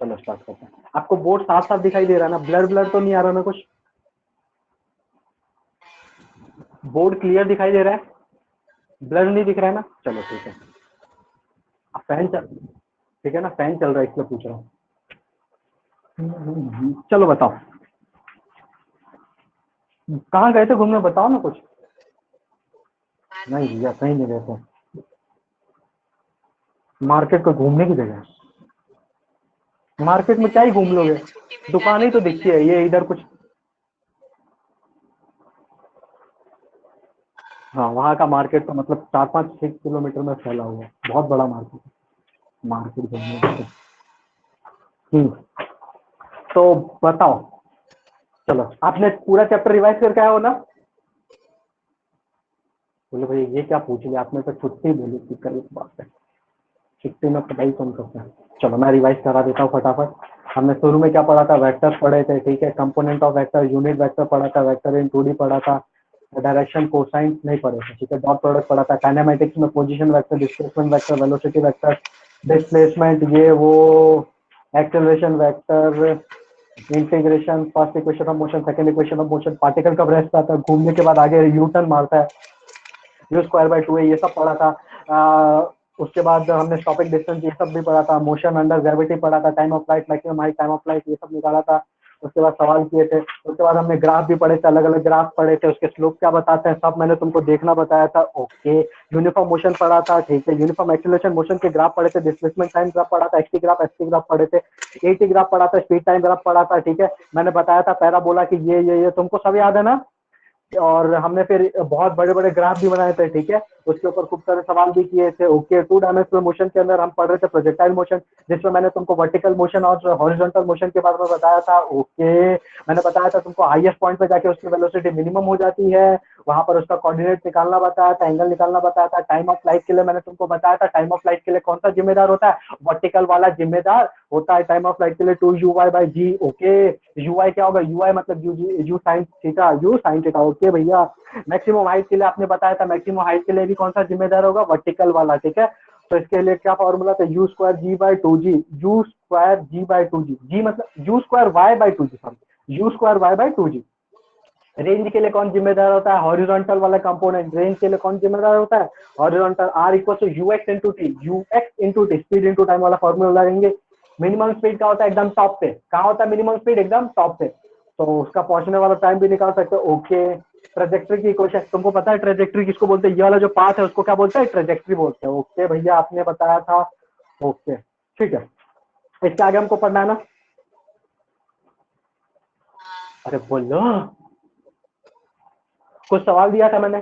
चलो स्टार्ट करते हैं। आपको बोर्ड साफ साफ दिखाई दे रहा है ना? ब्लर ब्लर तो नहीं आ रहा ना कुछ? बोर्ड क्लियर दिखाई दे रहा है? ब्लर नहीं दिख रहा है ना? चलो ठीक है। फैन चल, ठीक है ना, फैन चल रहा है इसलिए पूछ रहा हूँ। चलो बताओ, कहाँ गए थे घूमने, बताओ ना कुछ। नहीं भैया कहीं नहीं गए थे। मार्केट को घूमने की जगह है? मार्केट में क्या ही घूम लोगे, दुकान ही तो दिखती है ये इधर कुछ। हाँ वहाँ का मार्केट तो मतलब 4-5-6 किलोमीटर में फैला हुआ है, बहुत बड़ा मार्केट है। मार्केट घूमने का तो बताओ। चलो आपने पूरा चैप्टर रिवाइज करके आए हो ना? बोले भाई ये क्या पूछ लिया आपने, तो छुट्टी बोली थी, कल बात है, छुट्टी में पढ़ाई कौन करता है। चलो मैं रिवाइज करा देता हूँ फटाफट। हमने शुरू में क्या पढ़ा था, वेक्टर्स पढ़े थे, ठीक है, component of vector, unit vector पढ़ा था, वेक्टर इन 2D पढ़ा था, डायरेक्शन कोसाइन नहीं पढ़े थे, ठीक है, डॉट प्रोडक्ट पढ़ा था, काइनेमेटिक्स में position vector, displacement vector, velocity vector, displacement ये वो, acceleration vector, integration, first equation of motion, second equation of motion, particle कब रेस्ट आता है, घूमने के बाद आगे यू टर्न मारता है, यू स्क्वायर बाय 2 है, ये सब पढ़ा था। उसके बाद हमने टॉपिक डिस्टेंस ये सब भी पढ़ा था, मोशन अंडर ग्रेविटी पढ़ा था, time of flight, maximum height, time of flight ये सब निकाला था। उसके बाद सवाल किए थे, उसके बाद हमने ग्राफ भी पढ़े थे, अलग अलग ग्राफ पढ़े थे, उसके स्लोप क्या बताते हैं सब मैंने तुमको देखना बताया था, ओके। यूनिफॉर्म मोशन पढ़ा था, ठीक है, यूनिफॉर्म एक्सीलरेशन मोशन के ग्राफ पढ़े थे, डिस्प्लेसमेंट टाइम ग्राफ पढ़ा था, एक्सटी ग्राफ एसटी ग्राफ पढ़े थे, एटी ग्राफ पढ़ा था, स्पीड टाइम ग्राफ पढ़ा था, ठीक है। मैंने बताया था पैराबोला कि ये तुमको सब याद है ना? और हमने फिर बहुत बड़े बड़े ग्राफ भी बनाए थे, ठीक है, उसके ऊपर खूब सारे सवाल भी किए थे, ओके। 2 डायमेंशनल मोशन के अंदर हम पढ़ रहे थे प्रोजेक्टाइल मोशन, जिसमें मैंने तुमको वर्टिकल मोशन और हॉरिजॉन्टल मोशन के बारे में बताया था, ओके। मैंने बताया था तुमको हाईएस्ट पॉइंट पे जाके उसकी वेलोसिटी मिनिमम हो जाती है, वहां पर उसका कोऑर्डिनेट निकालना बताया था, एंगल निकालना बताया था। टाइम ऑफ फ्लाइट के लिए मैंने तुमको बताया था, टाइम ऑफ फ्लाइट के लिए कौन सा जिम्मेदार होता है, वर्टिकल वाला जिम्मेदार होता है टाइम ऑफ फ्लाइट के लिए, 2uy/g, ओके। ui क्या होगा, ui मतलब you sine theta, you sine theta, okay भैया। मैक्सिमम हाइट के लिए आपने बताया था, मैक्सिमम हाइट के लिए भी कौन सा जिम्मेदार होगा, वर्टिकल वाला, ठीक है। तो इसके लिए क्या फॉर्मूला था, u²g/2g, u²g/2g, g मतलब u²y/2g, सॉरी u²y/2g। रेंज के लिए कौन जिम्मेदार होता है, हॉरिजॉन्टल वाला कंपोनेंट, रेंज के लिए कौन जिम्मेदार होता है, horizontal, r equal to ux into t, ux into t, speed into time वाला फॉर्मूला लगाएंगे। मिनिमम स्पीड क्या होता है, एकदम टॉप पे, कहाँ होता है मिनिमम स्पीड, एकदम टॉप पे, तो उसका पहुंचने वाला टाइम भी निकाल सकते हो, ओके। ट्रेजेक्ट्री की इक्वेशन तुमको पता है, ट्रेजेक्ट्री किसको बोलते हैं, ये वाला जो पाथ है उसको क्या बोलते हैं, ट्रेजेक्ट्री बोलते हैं, ओके भैया आपने बताया था, ओके ठीक है। इसके आगे हमको पढ़ना है ना? अरे बोलो, कुछ सवाल दिया था मैंने,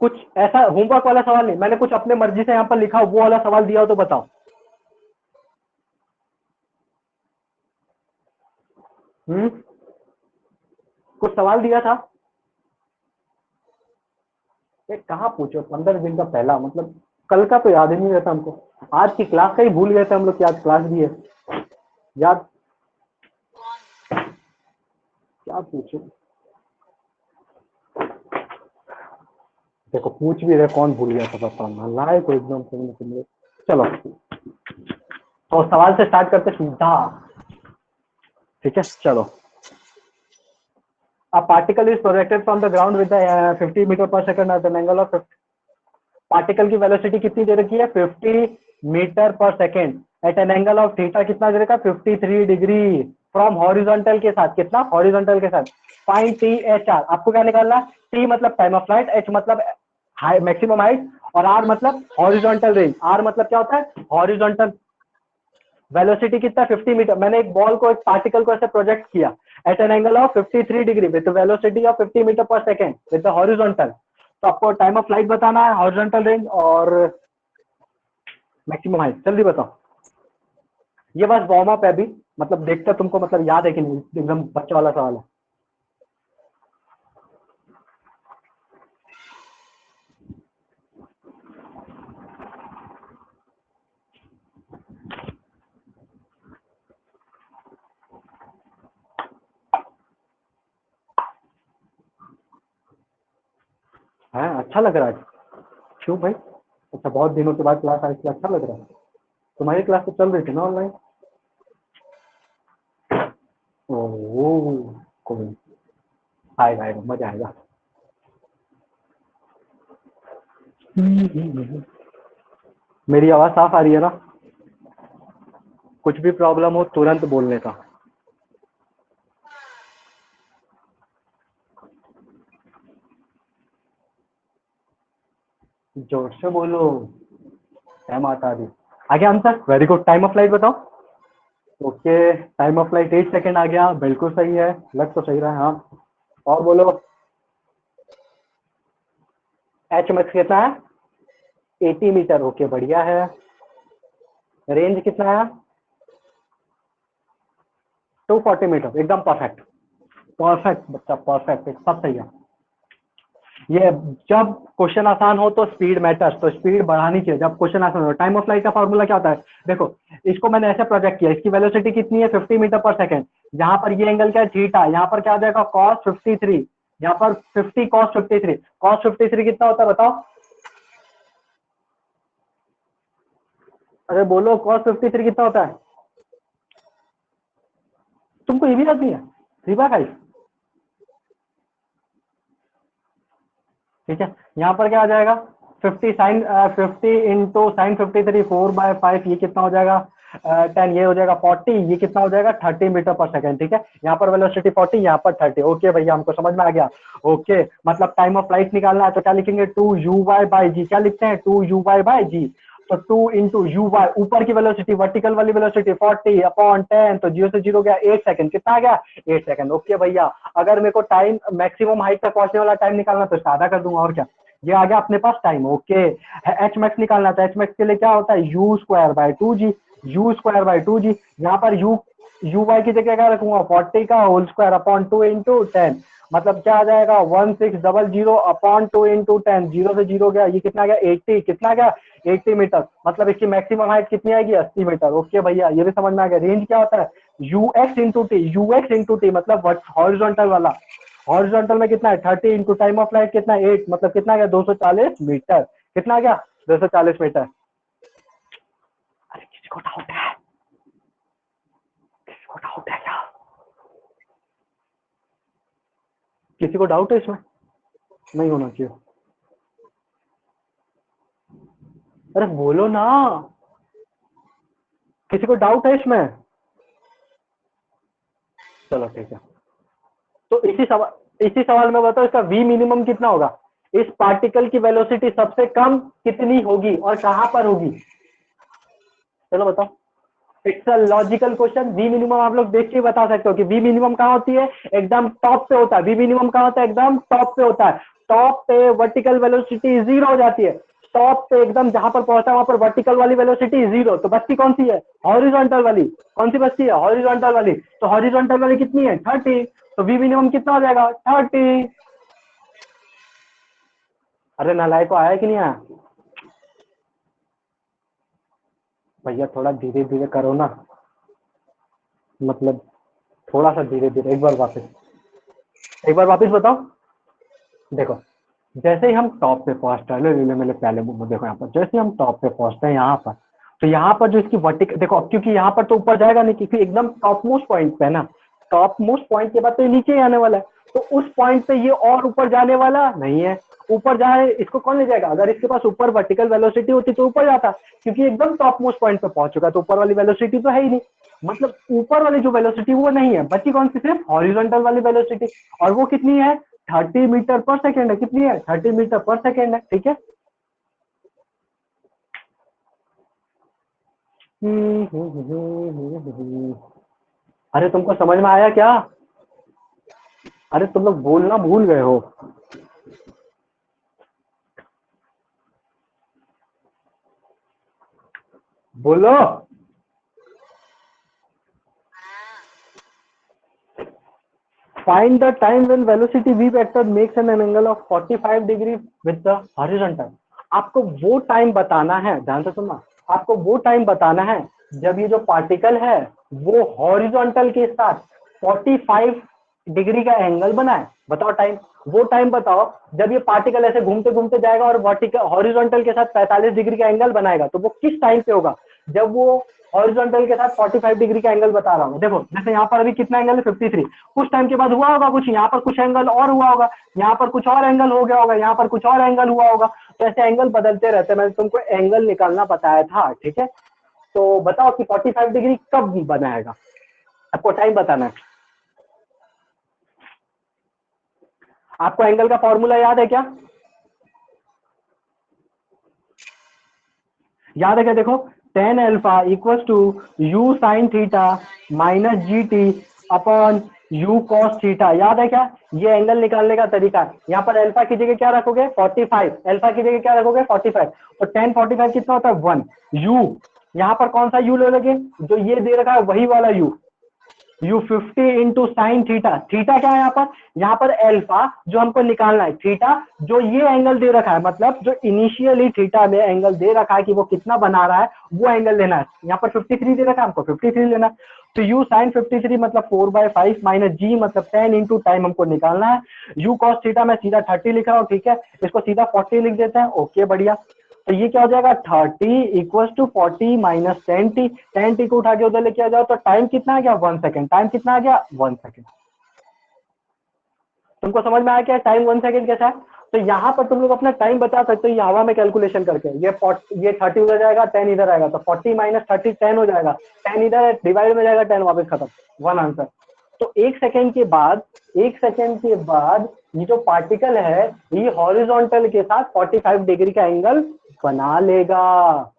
कुछ ऐसा होमवर्क वाला सवाल नहीं, मैंने कुछ अपने मर्जी से यहाँ पर लिखा वो वाला सवाल दिया हो तो बताओ। कुछ सवाल दिया था? ये कहाँ पूछो, 15 दिन का पहला मतलब, कल का तो याद ही नहीं रहता हमको, आज की क्लास का ही भूल गए थे हम लोग कि आज क्लास भी है, याद क्या पूछो। देखो पूछ भी रहे कौन भूल गया था, बताओ लाए को एकदम से। चलो तो सवाल से स्टार्ट करते सीधा, ठीक है चलो। A particle is projected from the ground with the 50 metre per second at an angle of 50. Particle की वेलोसिटी कितनी दे रखी है, 50 metre per second at an angle of theta, कितना दे रखा है, 53 डिग्री, फ्रॉम हॉरिजॉन्टल के साथ, कितना हॉरिजॉन्टल के साथ। फाइंड टी एच आर, आपको क्या निकालना, टी मतलब टाइम ऑफ फ्लाइट, एच मतलब मैक्सिमम हाइट, और आर मतलब हॉरिजॉन्टल रेंज, आर मतलब क्या होता है, हॉरिजॉन्टल। वेलोसिटी कितना, 50 मीटर, मैंने एक बॉल को, एक पार्टिकल को ऐसे प्रोजेक्ट किया at an angle of 53 degree with velocity of 50 metre per second with the horizontal. तो आपको टाइम ऑफ फ्लाइट बताना है, हॉरिजॉन्टल रेंज और मैक्सिमम हाइट, जल्दी बताओ। ये बस वार्म अप है अभी, मतलब देखते तुमको मतलब याद है कि नहीं, एकदम बच्चा वाला सवाल है। है अच्छा लग रहा है, क्यों भाई, अच्छा बहुत दिनों के बाद क्लास आई थी, अच्छा लग रहा है। तुम्हारी क्लास तो चल रही थी ना ऑनलाइन? ओह कोई आएगा आएगा, मजा आएगा। मेरी आवाज साफ आ रही है ना? कुछ भी प्रॉब्लम हो तुरंत बोलने का। जोर से बोलो। जय माता दी। आगे answer, very good. Time of flight बताओ। Okay, time of flight 8 second आ गया, बिल्कुल सही है, लग तो सही रहा है। हाँ और बोलो। एच मैक्स कितना है? 80 मीटर। ओके बढ़िया है। रेंज कितना है? 240 मीटर, एकदम परफेक्ट। परफेक्ट बच्चा, परफेक्ट, सब सही है। ये जब क्वेश्चन आसान हो तो स्पीड मैटर्स, तो स्पीड बढ़ानी चाहिए जब क्वेश्चन आसान हो। टाइम ऑफ फ्लाइट का फॉर्मूला क्या होता है? देखो, इसको मैंने ऐसे प्रोजेक्ट किया, इसकी वेलोसिटी कितनी है? 50 मीटर पर सेकंड। यहाँ पर ये एंगल क्या है? थीटा। यहाँ पर क्या आ जाएगा? कॉस 53। यहाँ पर 50 कॉस 53। कॉस 53 कितना होता है बताओ? अरे बोलो, कॉस 53 कितना होता है? तुमको ये भी याद नहीं है? 3/5। ठीक है, यहाँ पर क्या आ जाएगा? 50 साइन 50 इंटू साइन 53, 4/5, ये कितना हो जाएगा? 10, ये हो जाएगा 40, ये कितना हो जाएगा? 30 मीटर पर सेकंड। ठीक है, यहाँ पर वेलोसिटी 40, यहाँ पर 30। ओके भैया, हमको समझ में आ गया। ओके, मतलब टाइम ऑफ फ्लाइट निकालना है तो क्या लिखेंगे? 2u/g। क्या लिखते हैं? 2u/g। तो 2 इंटू यू वाई, ऊपर की वेलोसिटी, वर्टिकल वाली वेलोसिटी 40/10, तो 0 से 0 गया 8 सेकंड। कितना आ गया? 8 सेकंड। ओके भैया, अगर मेरे को टाइम मैक्सिमम हाइट तक पहुंचने वाला टाइम निकालना तो इसका आधा कर दूंगा, और क्या। ये आ गया अपने पास टाइम। ओके, एच मैक्स निकालना था, एच मैक्स के लिए क्या होता है? u²/2g। u²/2g, यहाँ पर यू वाई की जगह क्या रखूंगा? 40 का होल स्क्वायर अपॉन 2 इंटू 10, मतलब क्या आ जाएगा? 1600 अपॉन 2 इंटू 10, 0 से 0 गया, ये कितना गया? 80। कितना गया? 80 मीटर। मतलब इसकी मैक्सिमम हाइट कितनी आएगी? 80 मीटर। ओके भैया, ये भी समझ में आ गया। रेंज क्या होता है? UX into T. UX into T मतलब हॉरिजॉन्टल वाला। हॉरिजॉन्टल में कितना है? 30 इंटू टाइम ऑफ फ्लाइट कितना है? 8, मतलब कितना गया? 240 मीटर। कितना गया? 240 मीटर। अरे किसी को डाउट है? किसी को डाउट है क्या? किसी को डाउट है इसमें? नहीं होना चाहिए। अरे बोलो ना, किसी को डाउट है इसमें? चलो ठीक है, तो इसी सवाल में बताओ, इसका वी मिनिमम कितना होगा? इस पार्टिकल की वेलोसिटी सबसे कम कितनी होगी और कहां पर होगी? चलो बताओ। It's a logical question. We minimum आप लोग देख के बता सकते हो कि वी मिनिमम कहाँ होती है? एकदम टॉप पे होता है। वी मिनिमम कहाँ होता है? एकदम टॉप पे होता है। टॉप पे वर्टिकल वेलोसिटी जीरो हो जाती है। टॉप पे एकदम जहां पर पहुंचा वहां पर वर्टिकल वाली वेलोसिटी जीरो, तो बचती कौन सी है? हॉरिजॉन्टल वाली। कौन सी बचती है? हॉरिजॉन्टल वाली। तो हॉरिजॉन्टल वाली कितनी है? 30। तो वी मिनिमम कितना हो जाएगा? 30। अरे नालायक को आया कि नहीं आया? भैया थोड़ा धीरे धीरे करो ना, मतलब थोड़ा सा धीरे धीरे। एक बार वापस बताओ। देखो, जैसे ही हम टॉप पे पहुंचते हैं, ले मैंने पहले देखो यहाँ पर, जैसे ही हम टॉप पे पहुंचते हैं यहाँ पर, तो यहाँ पर जो इसकी वर्टिकल देखो, अब क्योंकि यहाँ पर तो ऊपर जाएगा नहीं, क्योंकि एकदम टॉप मोस्ट पॉइंट पे है ना। टॉप मोस्ट पॉइंट के बाद तो ये नीचे ही आने वाला है, तो उस पॉइंट पे ये और ऊपर जाने वाला नहीं है। ऊपर जाए इसको कौन ले जाएगा? अगर इसके पास ऊपर वर्टिकल वेलोसिटी होती तो ऊपर जाता, क्योंकि एकदम टॉप मोस्ट पॉइंट पे पहुंच चुका है, तो ऊपर वाली वेलोसिटी तो है ही नहीं। मतलब ऊपर वाली जो वेलोसिटी वो नहीं है, बची कौन सी? सिर्फ हॉरिजॉन्टल वाली वेलोसिटी। और वो कितनी है? 30 मीटर पर सेकेंड है। कितनी है? 30 मीटर पर सेकेंड है। ठीक है। अरे तुमको समझ में आया क्या? अरे तुम लोग बोलना भूल गए हो। बोलो। Find the time when velocity v vector makes an angle of 45 degree with the horizontal। आपको वो टाइम बताना है, ध्यान से सुनना। आपको वो टाइम बताना है जब ये जो पार्टिकल है वो हॉरिजॉन्टल के साथ 45 डिग्री का एंगल बनाए। बताओ टाइम। वो टाइम बताओ जब ये पार्टिकल ऐसे घूमते घूमते जाएगा और वर्टिकल हॉरिजॉन्टल के साथ 45 डिग्री का एंगल बनाएगा, तो वो किस टाइम पे होगा? जब वो हॉरिजॉन्टल के साथ 45 डिग्री का एंगल बता रहा हूँ। देखो जैसे यहाँ पर अभी कितना एंगल है 53, कुछ टाइम के बाद हुआ होगा कुछ, यहाँ पर कुछ एंगल और हुआ होगा, यहाँ पर कुछ और एंगल हो गया होगा, यहाँ पर कुछ और एंगल हुआ होगा, तो ऐसे एंगल बदलते रहते हैं। मैंने तुमको एंगल निकालना बताया था, ठीक है। तो बताओ कि 45 डिग्री कब बनाएगा, आपको टाइम बताना है। आपको एंगल का फॉर्मूला याद है क्या? याद है क्या? देखो tan alpha equals to u sine theta minus g t upon u cos theta. याद है क्या? ये एंगल निकालने का तरीका है। यहाँ पर अल्फा की जगह क्या रखोगे 45, अल्फा की जगह क्या रखोगे 45, और tan 45 कितना होता है 1। u यहाँ पर कौन सा u ले लोगे, जो ये दे रखा है वही वाला u, u50 into sine theta. Theta क्या है यहाँ पर अल्फा जो हमको निकालना है, थीटा जो ये एंगल दे रखा है, मतलब जो इनिशियली थीटा में एंगल दे रखा है कि वो कितना बना रहा है, वो एंगल लेना है। यहाँ पर 53 दे रखा है, हमको 53 लेना है। तो u साइन 53 मतलब 4/5 माइनस जी मतलब 10 इंटू टाइम हमको निकालना है। u cos थीटा मैं सीधा 30 लिख रहा हूँ, ठीक है, इसको सीधा 40 लिख देते हैं। ओके बढ़िया। तो ये क्या हो जाएगा 30 equals to 40 minus 10t, 10t को उठा के उधर लेके आ जाओ तो टाइम कितना आ गया 1 सेकेंड। टाइम कितना आ गया 1 सेकेंड। तुमको समझ में आया क्या टाइम 1 सेकेंड कैसा है? तो यहाँ पर तुम लोग अपना टाइम बता सकते हो ये हवा में कैलकुलेशन करके। ये 30 उधर जाएगा 10 इधर आएगा, तो 40 माइनस 30 10 हो जाएगा, 10 इधर डिवाइड में जाएगा 10 वापस खत्म, वन आंसर। तो एक सेकेंड के बाद ये जो पार्टिकल है ये हॉरिजॉन्टल के साथ 45 डिग्री का एंगल बना लेगा।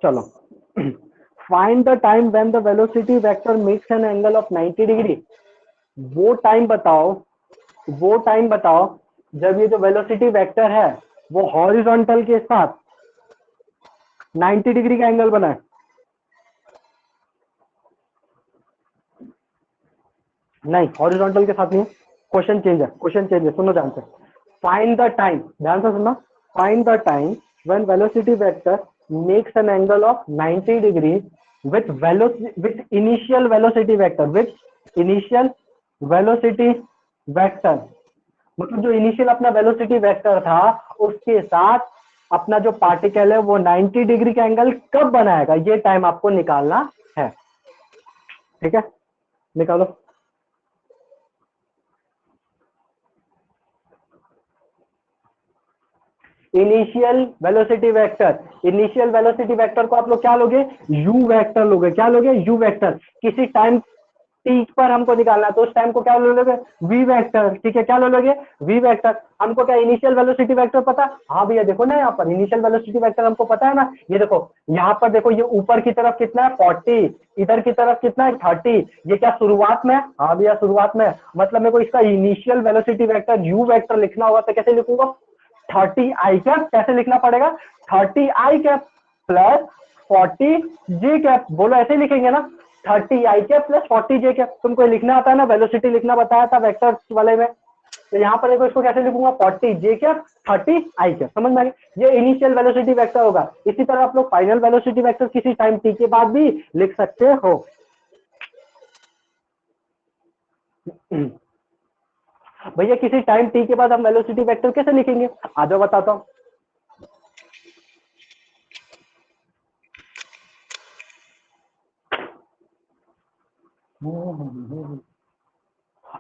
चलो find the time when the velocity vector makes an angle of 90 degree. वो टाइम बताओ जब ये जो वेलोसिटी वेक्टर है वो हॉरिजॉन्टल के साथ 90 डिग्री का एंगल बनाए। नहीं हॉरिजॉन्टल के साथ नहीं, क्वेश्चन चेंज है, सुनो ध्यान से। फाइंड द टाइम, ध्यान से सुनना, find the time when velocity vector makes an angle of 90 degree with initial velocity vector, मतलब जो इनिशियल अपना वेलोसिटी वेक्टर था उसके साथ अपना जो पार्टिकल है वो 90 डिग्री का एंगल कब बनाएगा, ये टाइम आपको निकालना है। ठीक है, निकालो। इनिशियल वेलोसिटी वेक्टर को आप लोग क्या लोगे, यू वेक्टर लोगे। क्या लोगे, यू वेक्टर। किसी टाइम टी पर हमको निकालना है तो उस टाइम को क्या ले लोगे, वी वेक्टर। ठीक है, क्या ले लोगे, वी वेक्टर। हमको क्या इनिशियल वेलोसिटी वेक्टर पता, हाँ भैया देखो ना यहाँ पर इनिशियल वेलोसिटी वेक्टर हमको पता है ना। ये देखो यहाँ पर देखो, ये ऊपर की तरफ कितना है 40, इधर की तरफ कितना है 30। ये क्या शुरुआत में, हाँ भैया शुरुआत में। मतलब मेरे को इसका initial velocity vector you vector लिखना होगा तो कैसे लिखूंगा, 30 आई कैप। कैसे लिखना पड़ेगा, 30 आई कैप प्लस 40 जे कैप। बोलो ऐसे लिखेंगे ना, 30 आई कैप प्लस 40 जे कैप। तुमको लिखना आता है ना, वेलोसिटी लिखना बताया था वेक्टर्स वाले में। तो यहाँ पर देखो इसको कैसे लिखूंगा, 40 जे कैप 30 आई कैप। समझ में आ गया, ये इनिशियल वेलोसिटी वेक्टर होगा। इसी तरह आप लोग फाइनल वेलोसिटी वेक्टर किसी टाइम टी के बाद भी लिख सकते हो। भैया किसी टाइम टी के बाद हम वेलोसिटी वेक्टर कैसे लिखेंगे, आ जाओ बताता हूँ।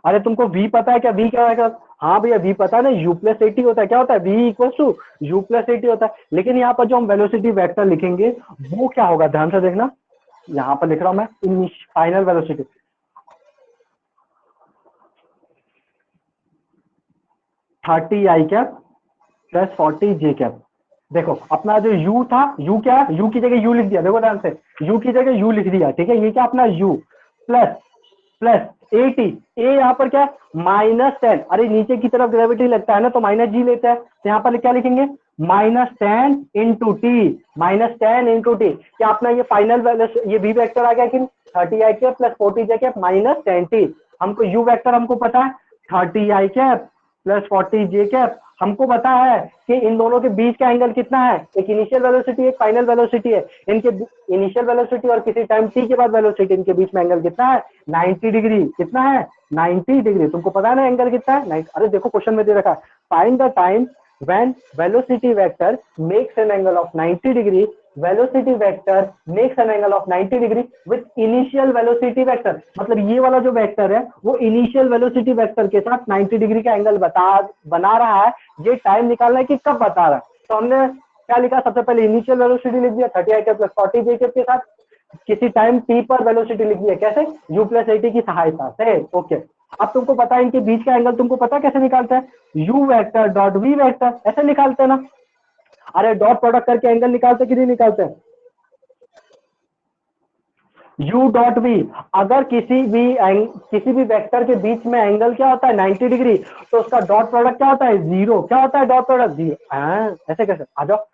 अरे तुमको v पता है क्या, v क्या होगा? हाँ भैया v पता है ना, u प्लस एटी होता है। क्या होता है, v equal to u plus a t होता है। लेकिन यहाँ पर जो हम वेलोसिटी वेक्टर लिखेंगे वो क्या होगा, ध्यान से देखना। यहाँ पर लिख रहा हूँ मैं फाइनल वेलोसिटी 30 आई कैप प्लस 40 जे कैप। देखो अपना जो u था, u क्या, u की जगह u लिख दिया। देखो ध्यान से, u की जगह u लिख दिया, ठीक है। ये क्या अपना u प्लस प्लस 80, ए यहाँ पर क्या -10। अरे नीचे की तरफ ग्रेविटी लगता है ना तो माइनस जी लेता है, तो यहाँ पर क्या लिखेंगे -10 इंटू टी, -10 इंटू टी। क्या अपना ये फाइनल ये वी वेक्टर आ गया कि 30 आई कैप प्लस 40 जे कैप -10 टी। हमको यू वेक्टर हमको पता है 30 आई कैप प्लस 40 जे कैप। हमको पता है कि इन दोनों के बीच का एंगल कितना है, एक इनिशियल वेलोसिटी एक फाइनल वेलोसिटी है। इनके इनिशियल वेलोसिटी और किसी टाइम टी के बाद वेलोसिटी, इनके बीच में एंगल कितना है 90 डिग्री। कितना है 90 डिग्री। तुमको पता है ना एंगल कितना है, अरे देखो क्वेश्चन में दे रखा है find the time when velocity vector makes an angle of 90 degree, velocity vector makes an angle of 90 degree with initial velocity vector। मतलब ये वाला जो वेक्टर है वो इनिशियल वेलोसिटी वेक्टर के साथ 90 डिग्री का एंगल बना रहा है। ये टाइम निकालना है कि कब बता रहा है। तो हमने क्या लिखा, सबसे पहले इनिशियल वेलोसिटी लिख दिया 30 प्लस 40 के साथ, किसी टाइम t पर वेलोसिटी लिख दिया कैसे, u प्लस एटी की सहायता से। ओके, अब तुमको पता है इनके बीच का एंगल, तुमको पता कैसे निकालते हैं, u vector dot v vector, ऐसे निकालते हैं ना। अरे डॉट प्रोडक्ट करके एंगल निकालते कि नहीं निकालते हैं, u डॉट v। अगर किसी भी वेक्टर के बीच में एंगल क्या होता है 90 डिग्री, तो उसका डॉट प्रोडक्ट क्या होता है, जीरो। क्या होता है डॉट प्रोडक्ट, जीरो। ऐसे कैसे, आ जाओ,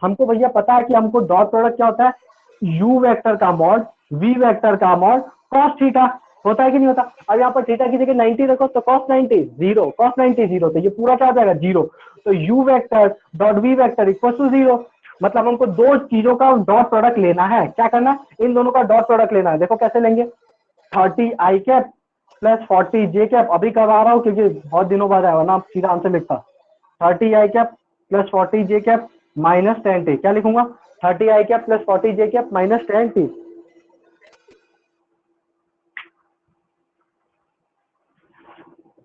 हमको भैया पता है कि हमको डॉट प्रोडक्ट क्या होता है, u वेक्टर का मॉड v वेक्टर का मॉड cos थीटा, होता है कि नहीं होता। अब यहाँ पर थीटा की जगह 90 रखो तो cos 90 जीरो, cos 90 जीरो, तो ये पूरा क्या हो जाएगा, जीरो। तो u vector dot v vector equal to zero. मतलब हमको दो चीजों का डॉट प्रोडक्ट लेना है। क्या करना है, इन दोनों का डॉट प्रोडक्ट लेना है। देखो कैसे लेंगे, 30 आई कैप प्लस 40 जे कैप। अभी करवा रहा हूँ क्योंकि बहुत दिनों बाद आया, वरना सीधा आंसर लिखता। 30 आई कैप प्लस 40 जे कैप माइनस 10 टी। क्या लिखूंगा, 30 आई कैप प्लस 40 जे कैप माइनस 10 टी।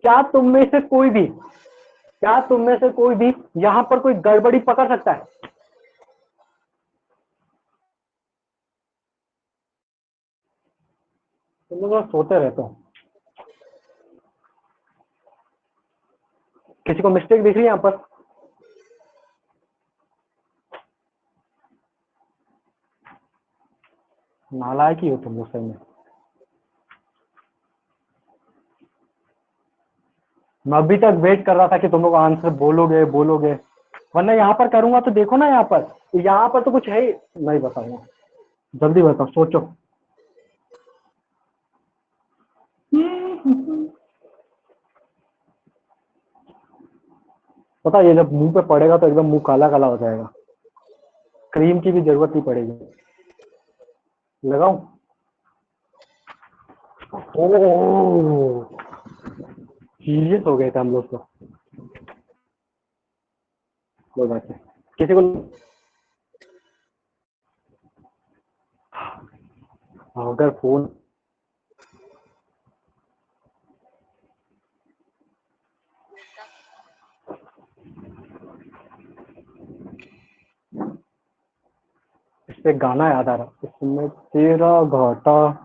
क्या तुम में से कोई भी, क्या तुम में से कोई भी यहां पर कोई गड़बड़ी पकड़ सकता है, तुम लोग सोते रहते हो। किसी को मिस्टेक दिख रही है यहाँ पर, नालायक ही हो तुम लोग सही में। मैं अभी तक वेट कर रहा था कि तुम लोग आंसर बोलोगे बोलोगे, वरना यहाँ पर करूंगा तो देखो ना, यहाँ पर तो कुछ है ही नहीं। बताऊंगा, जल्दी बताओ, सोचो। पता है, ये जब मुंह पे पड़ेगा तो एकदम मुंह काला काला हो जाएगा, क्रीम की भी जरूरत नहीं पड़ेगी। लगाऊं, ओह सीरियस हो गए थे हम लोग तो। कोई बात नहीं, किसी को अगर फोन, इस पे गाना याद आ रहा, इसमें तेरा घाटा।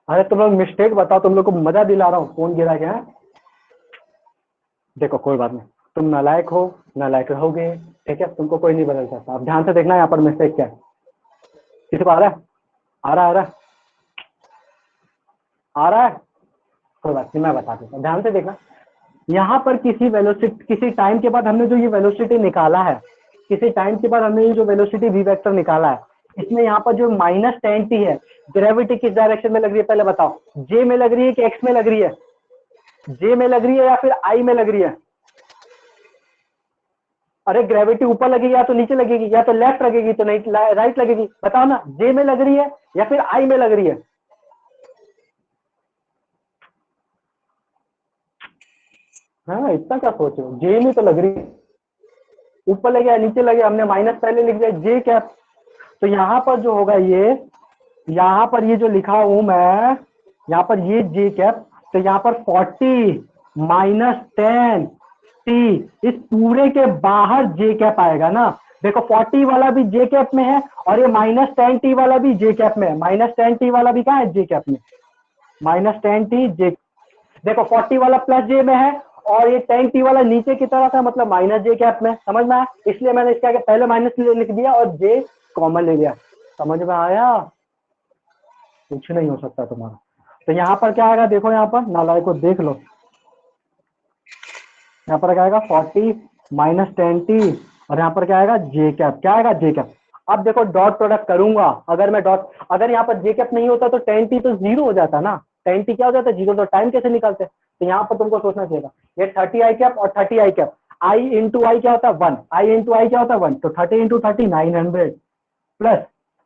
अरे तुम लोग मिस्टेक बताओ, तुम लोग को मजा दिला रहा हूँ फोन गिरा के है। देखो कोई बात नहीं, तुम नालायक हो, नालायक रहोगे, ठीक है, तुमको कोई नहीं बदल सकता। अब ध्यान से देखना यहाँ पर मिस्टेक क्या है, किसी को आ रहा है, आ रहा है, आ रहा है, आ रहा है। कोई बात नहीं, मैं बता देता हूँ, ध्यान से देखना। यहाँ पर किसी वेलोसिटी, किसी टाइम के बाद हमने जो ये वेलोसिटी निकाला है, किसी टाइम के बाद हमने ये जो वेलोसिटी वी वेक्टर निकाला है, इसमें यहाँ पर जो माइनस 10 टी है, ग्रेविटी किस डायरेक्शन में लग रही है पहले बताओ, जे में लग रही है कि एक्स में लग रही है, जे में लग रही है या फिर आई में लग रही है। अरे ग्रेविटी ऊपर लगेगी या तो नीचे लगेगी, या तो लेफ्ट लगेगी तो नहीं राइट लगेगी, बताओ ना, जे में लग रही है या फिर आई में लग रही है। हाँ इतना क्या सोचो, जे में तो लग रही है, ऊपर लगे या नीचे लगे, हमने माइनस पहले लिख दिया जे कैप। तो यहाँ पर जो होगा ये, यहाँ पर ये जो लिखा हूं मैं, यहाँ पर ये जे कैप, तो यहाँ पर 40 माइनस 10 टी, इस पूरे के बाहर जे कैप आएगा ना। देखो 40 वाला भी जे कैप में है और ये माइनस 10 टी वाला भी जे कैप में है, माइनस 10 टी वाला भी कहाँ है, जे कैप में, माइनस 10 टी जे। देखो 40 वाला प्लस जे में है और ये 10 टी वाला नीचे की तरफ है, मतलब माइनस जे कैप में, समझ में आया, इसलिए मैंने इसके आगे पहले माइनस लिख दिया और जे कॉमन ले लिया। समझ में आया, कुछ नहीं हो सकता तुम्हारा। तो यहाँ पर क्या आएगा, देखो यहाँ पर नालायक को देख लो, यहाँ पर क्या आएगा 40 माइनस 10 टी, और यहाँ पर क्या आएगा जे कैप, क्या आएगा जे कैप। अब देखो डॉट प्रोडक्ट करूंगा, अगर मैं डॉट, अगर यहाँ पर जे कैप नहीं होता तो 10 टी तो जीरो हो जाता ना, 10 टी क्या हो जाता है, जीरो, तो टाइम कैसे निकालते। तो यहाँ पर तुमको सोचना चाहिए, ये 30 आई कैप और 30 आई कैप, आई इंटू आई क्या होता है 1, आई इंटू आई क्या होता है 1, तो 30 इंटू 30 900 प्लस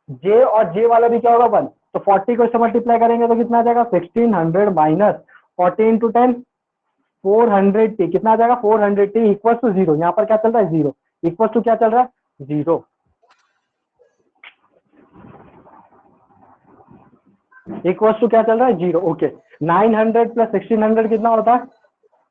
जे, और जे वाला भी क्या होगा 1, तो 40 को इससे मल्टीप्लाई करेंगे तो कितना आ जाएगा 1600 माइनस 40 इंटू 10 400t कितना आ जाएगा 400t इक्वल टू 0, यहाँ पर क्या चल रहा है 0, इक्वल टू क्या चल रहा है 0, इक्वल टू क्या चल रहा है 0। ओके 900 प्लस 1600 कितना होता है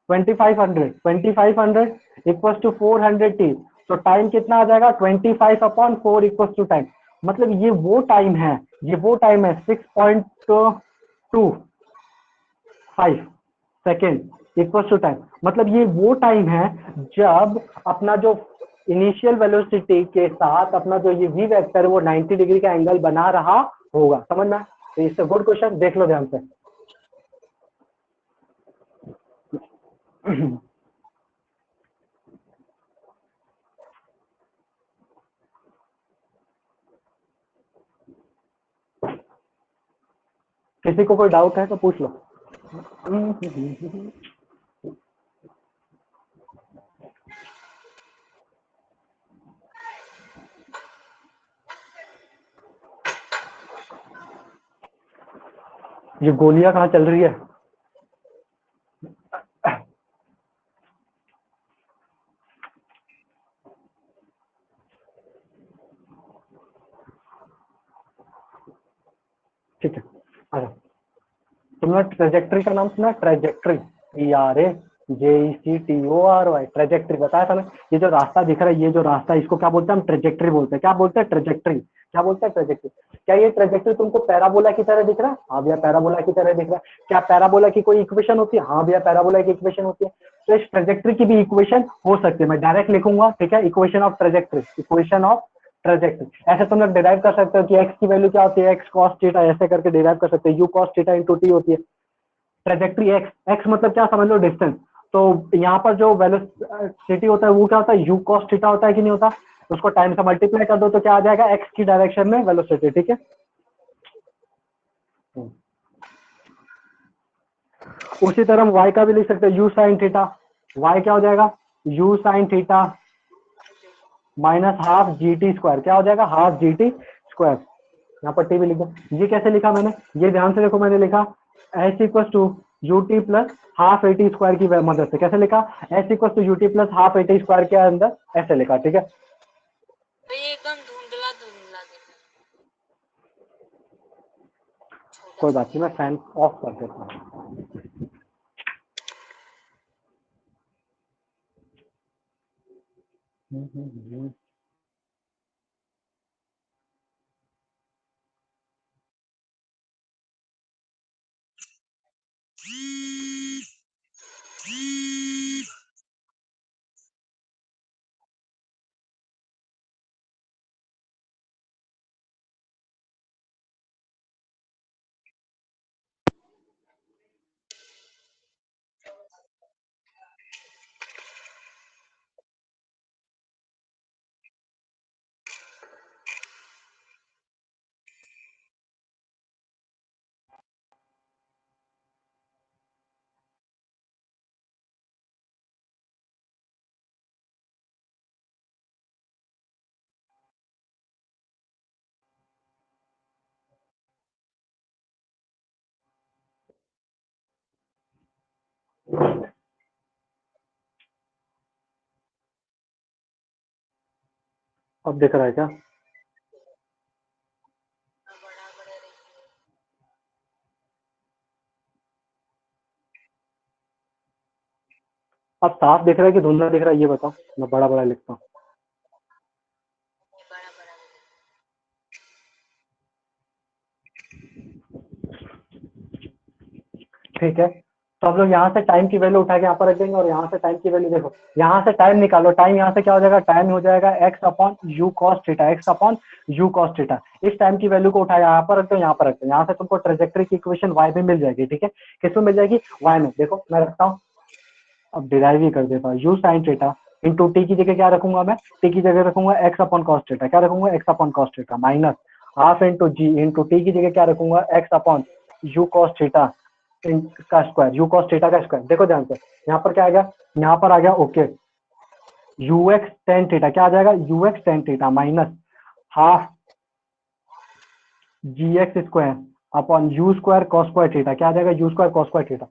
2500, 2500 इक्वल टू 400t, तो टाइम कितना आ जाएगा 25/4 इक्वल टू टाइम, मतलब ये वो टाइम है, ये वो टाइम है 6.25 सेकेंड इक्वल टू टाइम, मतलब ये वो टाइम है जब अपना जो इनिशियल वेलोसिटी के साथ अपना जो ये v वेक्टर है वो 90 डिग्री का एंगल बना रहा होगा, समझ में? तो इससे गुड क्वेश्चन, देख लो ध्यान से। किसी को कोई डाउट है तो पूछ लो। ये गोलियां कहाँ चल रही है? ठीक है, आ जाओ। तुमने ट्रेजेक्ट्री का नाम सुना? ट्रेजेक्ट्री, TRAJECTORY, ट्रेजेक्ट्री बताया था ना। ये जो रास्ता दिख रहा है, ये जो रास्ता है, इसको क्या बोलते हैं हम? ट्रेजेक्ट्री बोलते हैं। क्या बोलते हैं? ट्रेजेक्ट्री। क्या बोलते हैं? ट्रेजेक्ट्री। क्या ये ट्रेजेक्ट्री तुमको पैराबोला की तरह दिख रहा है? हाँ भैया पैराबोला की तरह दिख रहा है। क्या पैराबोला की कोई इक्वेशन होती है? हाँ भैया पैराबोला की इक्वेशन होती है। तो इस ट्रेजेक्ट्री की भी इक्वेशन हो सकती है, मैं डायरेक्ट लिखूंगा, ठीक है, equation of trajectory, equation of trajectory. ऐसे तुम लोग डिराइव कर सकते हो कि x की वैल्यू क्या होती है, x cos थीटा, ऐसे करके डिराइव कर सकते हो, u cos theta into t होती है ट्रेजेक्ट्री x, x मतलब क्या समझ लो, डिस्टेंस। तो यहाँ पर जो वेलोसिटी होता है वो क्या होता है, u cos थीटा होता है कि नहीं होता, उसको टाइम से मल्टीप्लाई कर दो तो क्या आ जाएगा, x की डायरेक्शन में वेलोसिटी, ठीक है। उसी तरह हम y का भी लिख सकते हैं, u sin थीटा, y क्या हो जाएगा, u sin theta minus half GT square, क्या हो जाएगा, हाफ GT स्क्वायर। यहाँ पर टी भी लिख दो। ये कैसे लिखा मैंने, ये ध्यान से देखो, मैंने लिखा h equal to u t plus half a t square की मदद से। कैसे लिखा, h equal to u t plus half a t square के अंदर ऐसे लिखा, ठीक है। तो ये एकदम धुंधला धुंधला दिख रहा है। कोई बात नहीं, मैं फैन ऑफ कर देता हूँ। अब दिख रहा है क्या? बड़ा बड़ा रही। अब साफ दिख रहा है कि धुंधला दिख रहा है, ये बताओ, मैं बड़ा बड़ा लिखता हूँ। बड़ा बड़ा रही। ठीक है, तो हम लोग यहाँ से टाइम की वैल्यू उठा के यहाँ पर रख देंगे और यहाँ से टाइम की वैल्यू देखो, यहाँ से टाइम निकालो, टाइम यहाँ से क्या हो जाएगा, टाइम हो जाएगा x upon u cos theta, x upon u cos theta. इस टाइम की वैल्यू को उठाया यहाँ पर रख दो, यहाँ पर रख दो, यहाँ से तुमको ट्रेजेक्ट्री की इक्वेशन y में मिल जाएगी, ठीक है। किसमें मिल जाएगी, y में। देखो मैं रखता हूँ, अब डिराइव ही कर देता हूँ, you sine theta into t की जगह क्या रखूंगा मैं, टी की जगह रखूंगा एक्स अपॉन कॉस थीटा, क्या रखूंगा, x upon cos theta minus half into g into t की जगह क्या रखूंगा, x upon u cos theta का स्क्वायर, यू कॉस थीटा का स्क्वायर। देखो ध्यान से, यहाँ पर क्या आ गया, यहाँ पर आ गया okay, u x tan theta, क्या आ जाएगा, u x tan theta minus half g x square upon u square cos square theta, क्या आ जाएगा, u square cos square theta.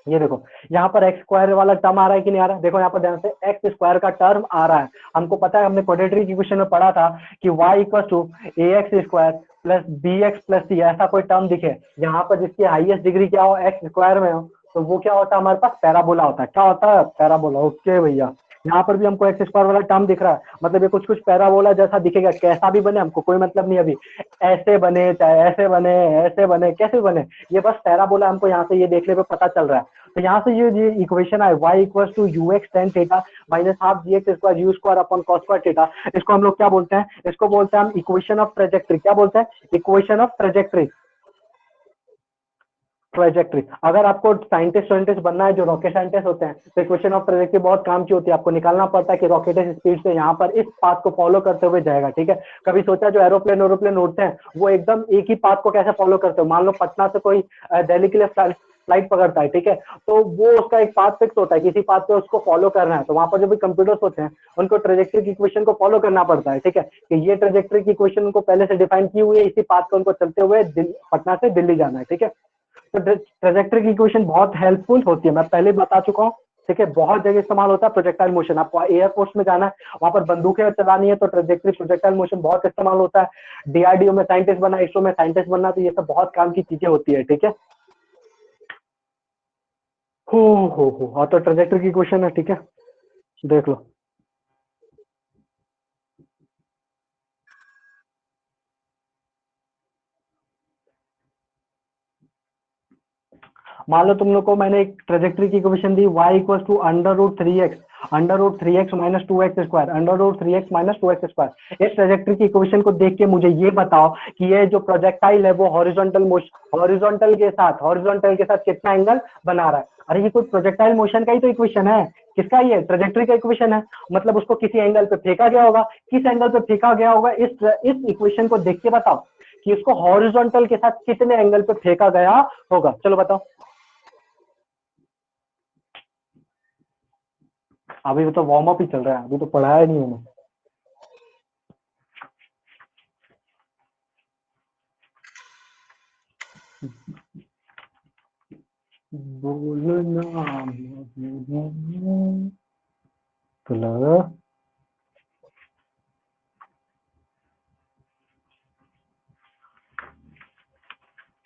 ये देखो यहाँ पर एक्स स्क्वायर वाला टर्म आ रहा है कि नहीं आ रहा है, देखो यहाँ पर ध्यान से एक्स स्क्वायर का टर्म आ रहा है। हमको पता है, हमने क्वाड्रेटिक इक्वेशन में पढ़ा था कि y equal to a x square plus b x plus c, ऐसा कोई टर्म दिखे यहाँ पर जिसकी हाईएस्ट डिग्री क्या हो, एक्स स्क्वायर में हो, तो वो क्या होता है हमारे पास, पैराबोला होता है। क्या होता है, पैराबोला। ओके भैया, यहाँ पर भी हमको एक्स स्क्वायर वाला टर्म दिख रहा है, मतलब ये कुछ कुछ पैराबोला जैसा दिखेगा। कैसा भी बने हमको कोई मतलब नहीं, अभी ऐसे बने चाहे ऐसे बने कैसे बने, ये बस पैराबोला हमको यहाँ से ये देखने पे पता चल रहा है। तो यहाँ से ये इक्वेशन है y equal to u x tan theta minus half g x square u square upon cos square theta, इसको हम लोग क्या बोलते हैं, इसको बोलते हैं हम इक्वेशन ऑफ ट्रेजेक्ट्री। क्या बोलते हैं, इक्वेशन ऑफ ट्रेजेक्ट्री। ट्रेजेक्ट्री, अगर आपको साइंटिस्ट बनना है, जो रॉकेट साइंटिस्ट होते हैं, तो इक्वेशन ऑफ ट्रेजेक्ट्री बहुत काम की होती है। आपको निकालना पड़ता है कि रॉकेट इस स्पीड से यहाँ पर इस पाथ को फॉलो करते हुए जाएगा। ठीक है, कभी सोचा जो एरोप्लेन उड़ते हैं वो एकदम एक ही पाथ को कैसे फॉलो करते हो, मान लो पटना से कोई दिल्ली के लिए फ्लाइट पकड़ता है, ठीक है, तो वो उसका एक पाथ फिक्स होता है, किसी पाथ पे उसको फॉलो करना है। तो वहां पर जो भी कंप्यूटर्स होते हैं उनको ट्रेजेक्ट्री की इक्वेशन को फॉलो करना पड़ता है। ठीक है, कि ये ट्रेजेक्ट्री की इक्वेशन उनको पहले से डिफाइन की हुई है, इसी पाथ को उनको चलते हुए पटना से दिल्ली जाना है। ठीक है, तो ट्रेजेक्ट्री की इक्वेशन बहुत हेल्पफुल होती है, मैं पहले बता चुका हूँ। ठीक है, बहुत जगह इस्तेमाल होता है प्रोजेक्टाइल मोशन। आपको एयरफोर्स में जाना है, वहां पर बंदूकें चलानी है, तो ट्रेजेक्ट्री प्रोजेक्टाइल मोशन बहुत इस्तेमाल होता है। डीआरडीओ में साइंटिस्ट बनना, इसरो में साइंटिस्ट बनना, तो ये सब बहुत काम की चीजें होती है। ठीक है, हो हाँ, तो ट्रेजेक्ट्री की इक्वेशन है। ठीक है, देख लो। मान लो तुम लोग को मैंने एक ट्रेजेक्ट्री की इक्वेशन दी, y equal to under root 3x minus 2x square, under root 3x minus 2x square. इस ट्रेजेक्ट्री की इक्वेशन को देख के मुझे ये बताओ कि ये जो प्रोजेक्टाइल है वो हॉरिजॉन्टल के साथ कितना एंगल बना रहा है। अरे ये कोई प्रोजेक्टाइल मोशन का ही तो इक्वेशन है, किसका, ये ट्रेजेक्ट्री का इक्वेशन है, मतलब उसको किसी एंगल पे फेंका गया होगा। किस एंगल पे फेंका गया होगा, इस इक्वेशन को देख के बताओ कि इसको हॉरिजॉन्टल के साथ कितने एंगल पे फेंका गया होगा। चलो बताओ। अभी तो वार्म अप ही चल रहा है, अभी तो पढ़ाया नहीं है। बोलना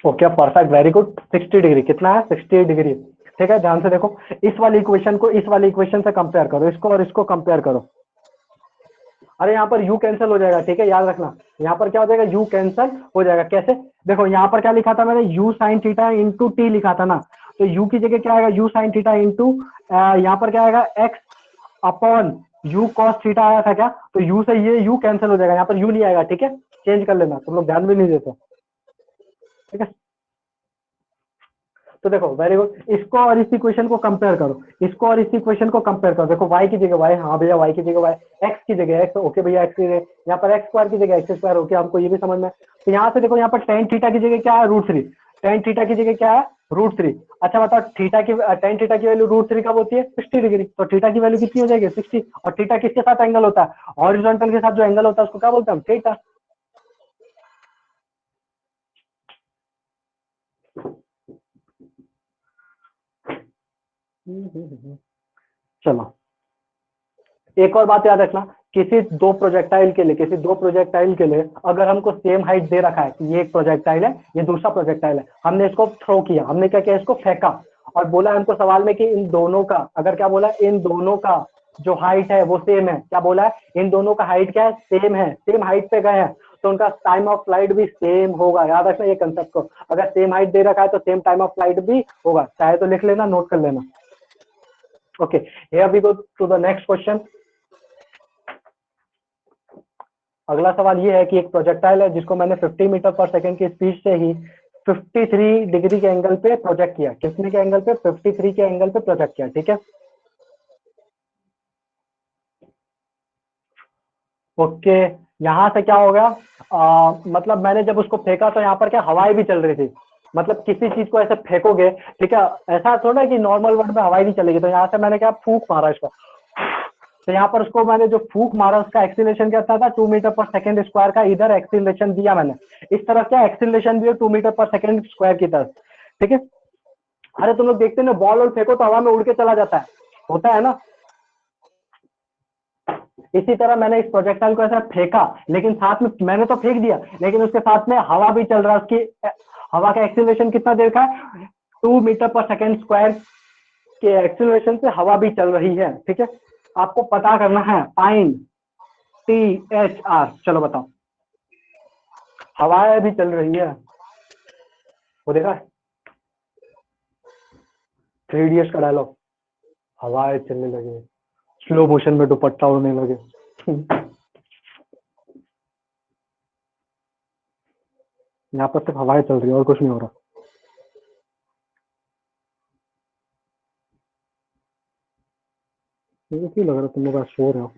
okay, perfect, very good. 60 degree कितना है, 60 डिग्री। ठीक है, ध्यान से देखो, इस वाली इक्वेशन से कंपेयर करो, इसको और इसको कंपेयर करो। अरे यहाँ पर u कैंसिल हो जाएगा। ठीक है, याद रखना, यहाँ पर क्या हो जाएगा, u कैंसिल हो जाएगा। कैसे, देखो यहाँ पर क्या लिखा था मैंने, u sine theta into T लिखा था ना, तो u की जगह क्या आएगा, u साइन थीटा इंटू यहाँ पर क्या आएगा, x upon u cos theta आया था क्या, तो u से ये u कैंसिल हो जाएगा, यहाँ पर u नहीं आएगा। ठीक है, चेंज कर लेना, तुम लोग ध्यान भी नहीं देते। ठीक है, तो देखो वेरी गुड, इसको और इस इक्वेशन को कंपेयर करो, इसको और इस इक्वेशन को कंपेयर करो। देखो y की जगह y, हाँ भैया y की जगह y, x की जगह x, ओके भैया x की जगह, यहाँ पर x स्क्वायर की जगह x स्क्वायर, ओके, हमको ये भी समझ में। तो यहाँ से देखो, यहाँ पर टेन थीटा की जगह क्या है, √3, टेन थीटा की जगह क्या है, √3। अच्छा बताओ, टेन थीटा की वैल्यू √3 कब होती है, 60 डिग्री, तो थीटा की वैल्यू कितनी हो जाएगी, 60। और थीटा किसके साथ एंगल होता है, हॉरिजॉन्टल के साथ जो एंगल होता है उसको क्या बोलते हैं, थीटा। चलो, एक और बात याद रखना, किसी दो प्रोजेक्टाइल के लिए अगर हमको सेम हाइट दे रखा है कि ये एक प्रोजेक्टाइल है, ये दूसरा प्रोजेक्टाइल है, हमने इसको थ्रो किया, हमने क्या किया, इसको फेंका, और बोला हमको सवाल में कि इन दोनों का, अगर क्या बोला, इन दोनों का जो हाइट है वो सेम है, क्या बोला है, इन दोनों का हाइट क्या है, सेम है, सेम हाइट पे गए हैं, तो उनका टाइम ऑफ फ्लाइट भी सेम होगा। याद रखना ये कंसेप्ट को, अगर सेम हाइट दे रखा है तो सेम टाइम ऑफ फ्लाइट भी होगा, चाहे तो लिख लेना, नोट कर लेना। Okay, here we go to the next question. अगला सवाल ये है कि एक प्रोजेक्टाइल है जिसको मैंने 50 मीटर पर सेकंड की स्पीड से ही 53 डिग्री के एंगल पे प्रोजेक्ट किया। कितने के एंगल पे, 53 के एंगल पे प्रोजेक्ट किया। ठीक है, ओके, यहाँ से क्या हो गया, मतलब मैंने जब उसको फेंका तो यहाँ पर क्या हवाएं भी चल रही थी, मतलब किसी चीज को ऐसे फेंकोगे, ठीक है, ऐसा थोड़ा है कि नॉर्मल वर्ड में हवाई नहीं चलेगी, तो यहाँ से मैंने क्या फूंक मारा इसको, तो यहाँ पर उसको मैंने जो फूक मारा उसका एक्सीलरेशन क्या था, 2 मीटर पर सेकंड स्क्वायर का इधर एक्सीलरेशन दिया मैंने, इस तरफ क्या एक्सीलरेशन दिया 2 मीटर पर सेकंड स्क्वायर की तरफ। ठीक है, अरे तुम लोग देखते हैं ना, बॉल और फेंको तो हवा में उड़ के चला जाता है, होता है ना। इसी तरह मैंने इस प्रोजेक्टाइल को ऐसा फेंका, लेकिन साथ में मैंने तो फेंक दिया, लेकिन उसके साथ में हवा भी चल रहा है। उसकी हवा का एक्सीलरेशन कितना देर का है, 2 मीटर पर सेकेंड स्क्वायर के एक्सीलरेशन से हवा भी चल रही है। ठीक है, आपको पता करना है फाइंड THR। चलो बताओ, हवाएं भी चल रही है, वो देखा 3 इडियट्स का डायलॉग, हवाएं चलने लगे, स्लो मोशन में दुपट्टा उड़ने लगे। यहाँ पर सिर्फ हवाएं चल रही है और कुछ नहीं हो रहा। मुझे क्यों लग रहा तुम लोग आज सो रहे हो?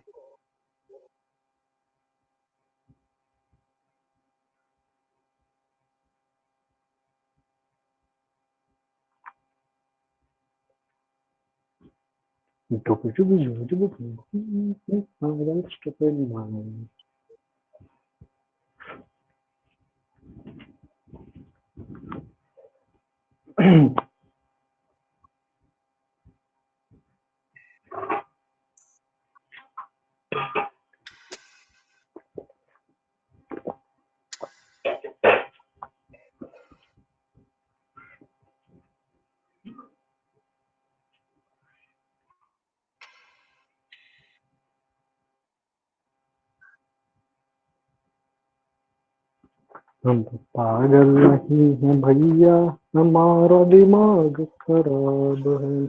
हम तो पागल नहीं हैं भैया, हमारा दिमाग खराब है।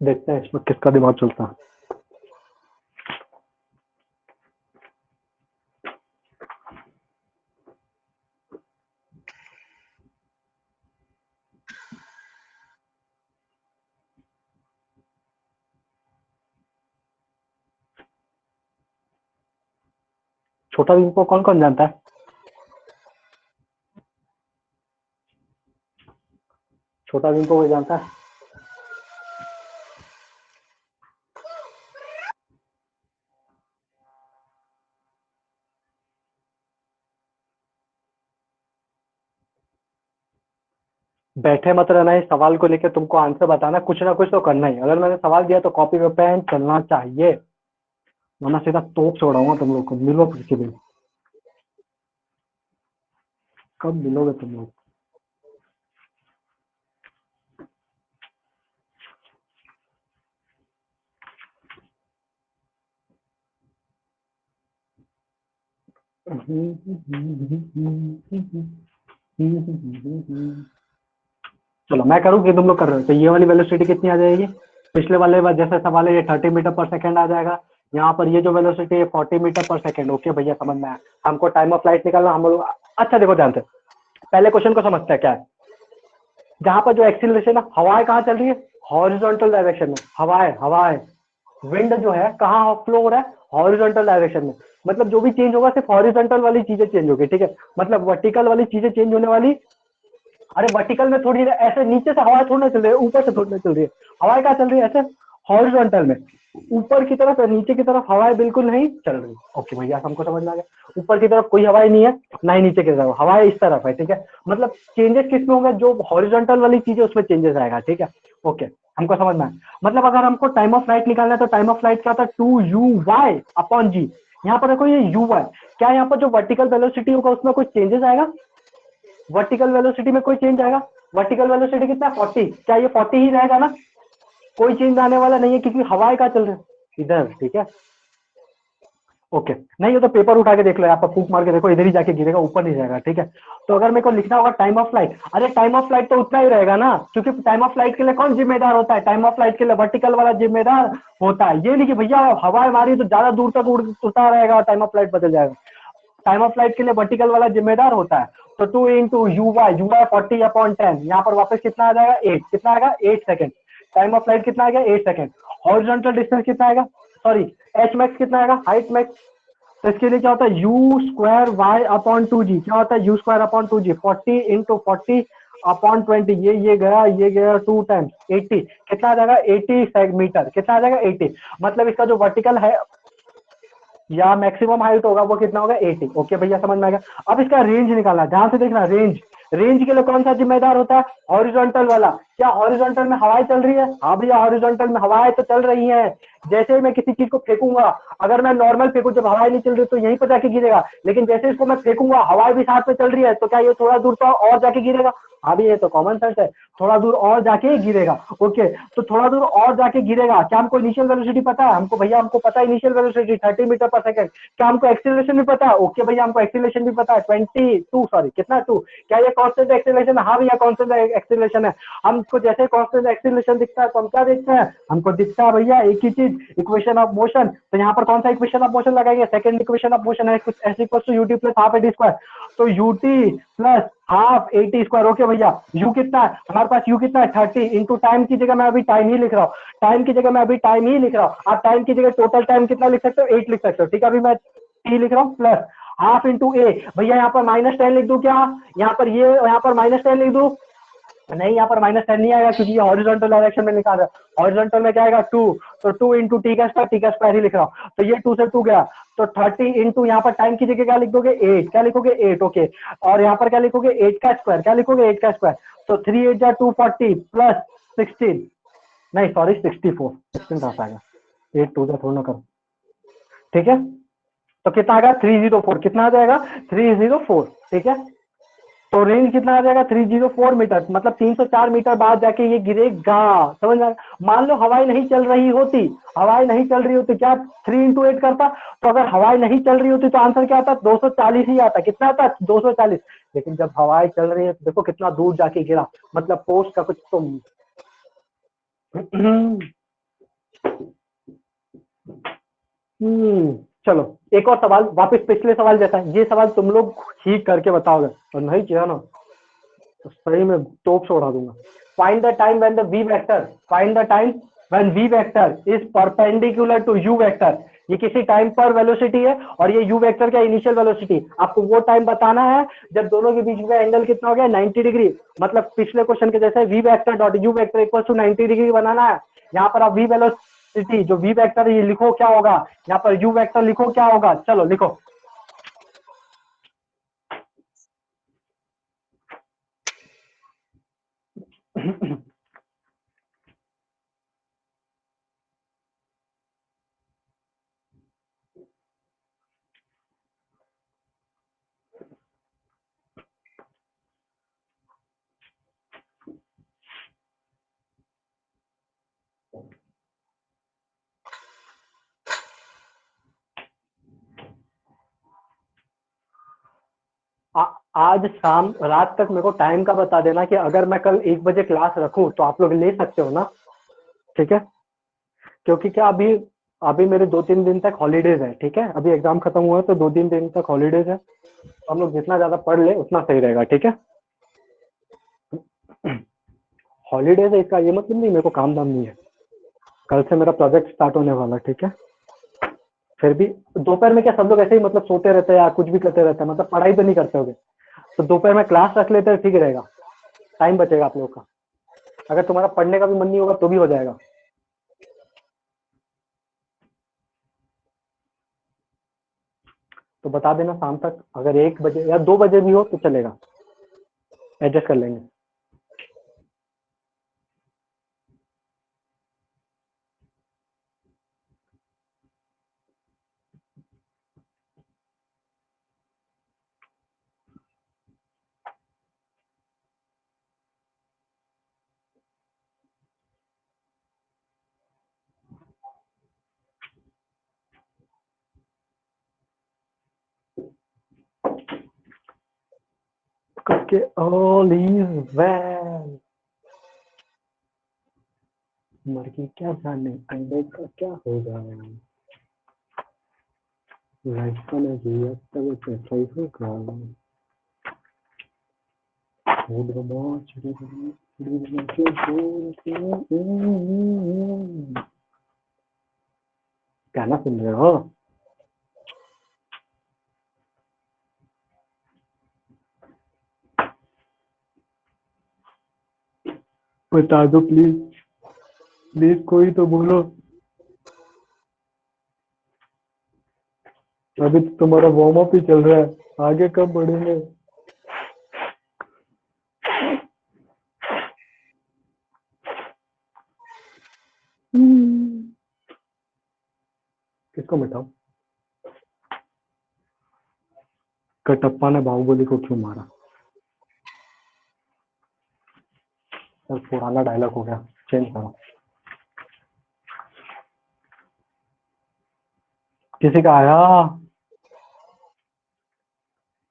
देखते हैं इसमें किसका दिमाग चलता है। छोटा भीम को कौन कौन जानता है? छोटा भीम को कोई जानता है? बैठे मत रहना, इस सवाल को लेकर तुमको आंसर बताना, कुछ ना कुछ तो करना ही। अगर मैंने सवाल दिया तो कॉपी पे पेन चलना चाहिए, वरना सीधा तोप छोड़ाऊंगा तुम लोग को। मिलो किसी दिन, कब मिलोगे तुम लोग? चलो मैं करूँ कि तुम लोग कर रहे हो? तो ये वाली वेलोसिटी कितनी आ जाएगी? पिछले वाले बार जैसे सवाल है, ये 30 मीटर पर सेकेंड आ जाएगा। यहाँ पर ये जो वेलोसिटी है 40 मीटर पर सेकेंड। ओके भैया, समझ में आया। हमको टाइम ऑफ फ्लाइट निकालना, हम लोग अच्छा देखो ध्यान से, पहले क्वेश्चन को समझते हैं क्या है। जहाँ पर जो एक्सीलरेशन है, हवाएं कहाँ चल रही है? हॉरिजॉन्टल डायरेक्शन में। हवाएं हवाएं विंड जो है कहाँ फ्लो हो रहा है? हॉरिजॉन्टल डायरेक्शन में। मतलब जो भी चेंज होगा सिर्फ हॉरिजॉन्टल वाली चीजें चेंज होगी। ठीक है, मतलब वर्टिकल वाली चीजें चेंज होने वाली। अरे वर्टिकल में थोड़ी ऐसे नीचे से हवा थोड़ी ना चल रही है, ऊपर से थोड़ी ना चल रही है। हवाएं कहाँ चल रही है? ऐसे हॉरिजॉन्टल में, ऊपर की तरफ, नीचे की तरफ हवाएं बिल्कुल नहीं चल रही। ओके भैया, हमको समझ में आ गया। ऊपर की तरफ कोई हवाएं नहीं है, ना ही नीचे की तरफ हवाएं, इस तरफ है। ठीक है, मतलब चेंजेस किस में होगा? जो हॉरिजॉन्टल वाली चीजें उसमें चेंजेस आएगा। ठीक है, ओके, हमको समझ में आया। मतलब अगर हमको टाइम ऑफ फ्लाइट निकालना है तो टाइम ऑफ फ्लाइट क्या होता है? 2u/g। यहाँ पर देखो, ये u/, क्या यहाँ पर जो वर्टिकल वेलोसिटी होगा उसमें कोई चेंजेस आएगा? वर्टिकल वेलोसिटी में कोई चेंज आएगा? वर्टिकल वेलोसिटी कितना है? 40। क्या ये 40 ही रहेगा ना? कोई चेंज आने वाला नहीं है, क्योंकि हवाएं का चल रहा है इधर। ठीक है, ओके नहीं, ये तो पेपर उठा के देख लो, यहाँ पर फूक मार के देखो, इधर ही जाके गिरेगा, ऊपर नहीं जाएगा, ठीक है। तो अगर मेरे को लिखना होगा टाइम ऑफ फ्लाइट, अरे टाइम ऑफ फ्लाइट तो उतना ही रहेगा ना, क्योंकि टाइम ऑफ फ्लाइट के लिए कौन जिम्मेदार होता है, टाइम ऑफ फ्लाइट के लिए वर्टिकल वाला जिम्मेदार होता है। ये नहीं कि भैया हवा मारी तो ज्यादा दूर तक उड़ता रहेगा, टाइम ऑफ फ्लाइट बदल जाएगा। टाइम ऑफ फ्लाइट के लिए वर्टिकल वाला जिम्मेदार होता है। तो 2 इंटू यू वाई 40/10, यहाँ पर वापस कितना आ जाएगा 8, कितना आएगा 8 सेकंड। टाइम ऑफ फ्लाइट कितना आ गया 8 सेकंड। हॉरिजॉन्टल डिस्टेंस कितना आएगा, सॉरी एच मैक्स कितना आएगा, हाइट मैक्स। तो इसके लिए क्या होता है यू स्क्वायर वाई अपॉन 2 जी, क्या होता है यू स्क्वायर अपॉन 2 जी, 40 इंटू 40/20, ये गया 2 टाइम्स 80, कितना आ जाएगा 80 मीटर, कितना आ जाएगा 80। मतलब इसका जो वर्टिकल है या मैक्सिमम हाइट होगा वो कितना होगा 80। ओके भैया समझ में आ गया। अब इसका रेंज निकालना, ध्यान से देखना, रेंज रेंज के लिए कौन सा जिम्मेदार होता है, हॉरिजॉन्टल वाला। क्या हॉरिजॉन्टल में हवाएं चल रही है, हाँ भैया हॉरिजॉन्टल में हवाएं तो चल रही हैं। जैसे ही मैं किसी चीज को फेंकूंगा, अगर मैं नॉर्मल फेंकू जब हवाएं नहीं चल रही तो यहीं पर जाके गिरेगा, लेकिन जैसे इसको मैं फेंकूंगा हवाएं भी साथ में चल रही है, तो क्या ये थोड़ा दूर तो और जाके गिरेगा, हाँ भी ये तो कॉमन सेंस है, थोड़ा दूर और जाके गिरेगा। ओके, तो थोड़ा दूर और जाके गिरेगा। क्या हमको इनिशियल वेलोसिटी पता है, हमको भैया हमको पता है initial velocity 30 metre per second. क्या हमको एक्सीलरेशन भी पता है, ओके भैया हमको एक्सीलरेशन भी पता है 22, सॉरी कितना 2। क्या ये कांस्टेंट एक्सीलरेशन है, हाँ भैया कांस्टेंट एक्सीलरेशन है। हमको जैसे कांस्टेंट एक्सीलरेशन दिखता है तो हम क्या देखते हैं, हमको दिखता है भैया एक ही चीज, इक्वेशन ऑफ मोशन। तो यहाँ पर कौन सा इक्वेशन ऑफ मोशन लगाएंगे, सेकंड इक्वेशन ऑफ मोशन है s equals to u t plus half a t square. तो u t plus half a t square. Okay भैया यू कितना है हमारे पास, यू कितना है 30 इंटू टाइम की जगह मैं अभी टाइम ही लिख रहा हूँ, टाइम की जगह मैं अभी टाइम ही लिख रहा हूँ। आप टाइम की जगह टोटल टाइम कितना लिख सकते हो 8 लिख सकते हो, ठीक है। अभी मैं टी लिख रहा हूँ प्लस हाफ इंटू ए, भैया यहाँ पर -10 लिख दूं क्या, यहाँ पर ये यहाँ पर -10 लिख दूं, नहीं यहाँ पर -10 नहीं आएगा क्योंकि ये हॉरिजॉन्टल डायरेक्शन में निकाल रहा है। हॉरिजॉन्टल में क्या आएगा 2, तो 2 इंटू टी का स्क्वायर ही लिख रहा हूँ। तो ये 2 से 2 गया, तो 30 इंटू यहाँ पर टाइम की जगह क्या लिख दोगे 8, क्या लिखोगे 8, ओके। और यहाँ पर क्या लिखोगे 8 का स्क्वायर, क्या लिखोगे 8 का स्क्वायर। तो 3 8 जा 240 प्लस 16, नहीं सॉरी 64, 16 कहाँ से आएगा, 8 2 जा थोड़ा ना करो, ठीक है। तो कितना आ गया 304, कितना आ जाएगा 304, ठीक है। तो रेंज कितना आ जाएगा 304 मीटर, मतलब 304 मीटर बाद जाके ये गिरेगा, समझ में। मान लो हवाएं नहीं चल रही होती, हवाएं नहीं चल रही होती, क्या 3 इंटू 8 करता, तो अगर हवाएं नहीं चल रही होती तो आंसर क्या आता 240 ही आता, कितना आता 240। लेकिन जब हवाएं चल रही है तो देखो कितना दूर जाके गिरा, मतलब पोस्ट का कुछ तो चलो एक और सवाल, वापस पिछले सवाल जैसा है, ये सवाल तुम लोग ही करके बताओगे, और नहीं किया ना तो सही में तोप से उड़ा दूंगा। Find the time when the v vector, find the time when v vector is perpendicular to u vector. ये किसी टाइम पर वेलोसिटी है और ये यू वेक्टर का इनिशियल वेलोसिटी। आपको वो टाइम बताना है जब दोनों के बीच में एंगल कितना हो गया 90 डिग्री, मतलब पिछले क्वेश्चन के जैसे v vector dot u vector equal to 90 degree बनाना है। यहाँ पर आप वी वेलोसिटी जो वी वेक्टर ये लिखो क्या होगा, यहाँ पर यू वेक्टर लिखो क्या होगा, चलो लिखो। आज शाम रात तक मेरे को टाइम का बता देना कि अगर मैं कल 1 बजे क्लास रखूं तो आप लोग ले सकते हो ना, ठीक है। क्योंकि क्या अभी अभी मेरे 2-3 दिन तक हॉलीडेज है, ठीक है। अभी एग्जाम खत्म हुआ है तो 2-3 दिन तक हॉलीडेज है, तो हम लोग जितना ज्यादा पढ़ ले उतना सही रहेगा, ठीक है। हॉलीडेज है इसका ये मतलब नहीं मेरे को काम धाम नहीं है, कल से मेरा प्रोजेक्ट स्टार्ट होने वाला है, ठीक है। फिर भी दोपहर में क्या सब लोग ऐसे ही मतलब सोते रहते हैं या कुछ भी करते रहते हैं, मतलब पढ़ाई तो नहीं करते होगे, तो दोपहर में क्लास रख लेते हैं, ठीक रहेगा, टाइम बचेगा आप लोग का। अगर तुम्हारा पढ़ने का भी मन नहीं होगा तो भी हो जाएगा। तो बता देना शाम तक, अगर 1 बजे या 2 बजे भी हो तो चलेगा, एडजस्ट कर लेंगे। करके ऑल इज वेल। मर के क्या जाने अंडे का क्या होगा, लाइफ का नहीं अब तक कैसा ही होगा। गाना सुन रहे हो? बता दो प्लीज, प्लीज कोई तो बोलो। अभी तो तुम्हारा वार्म अप ही चल रहा है, आगे कब बढ़ेंगे? किसको मिटाऊं? कटप्पा ने बाहुबली को क्यों मारा? सर पुराना डायलॉग हो गया, चेंज करो। किसी का आया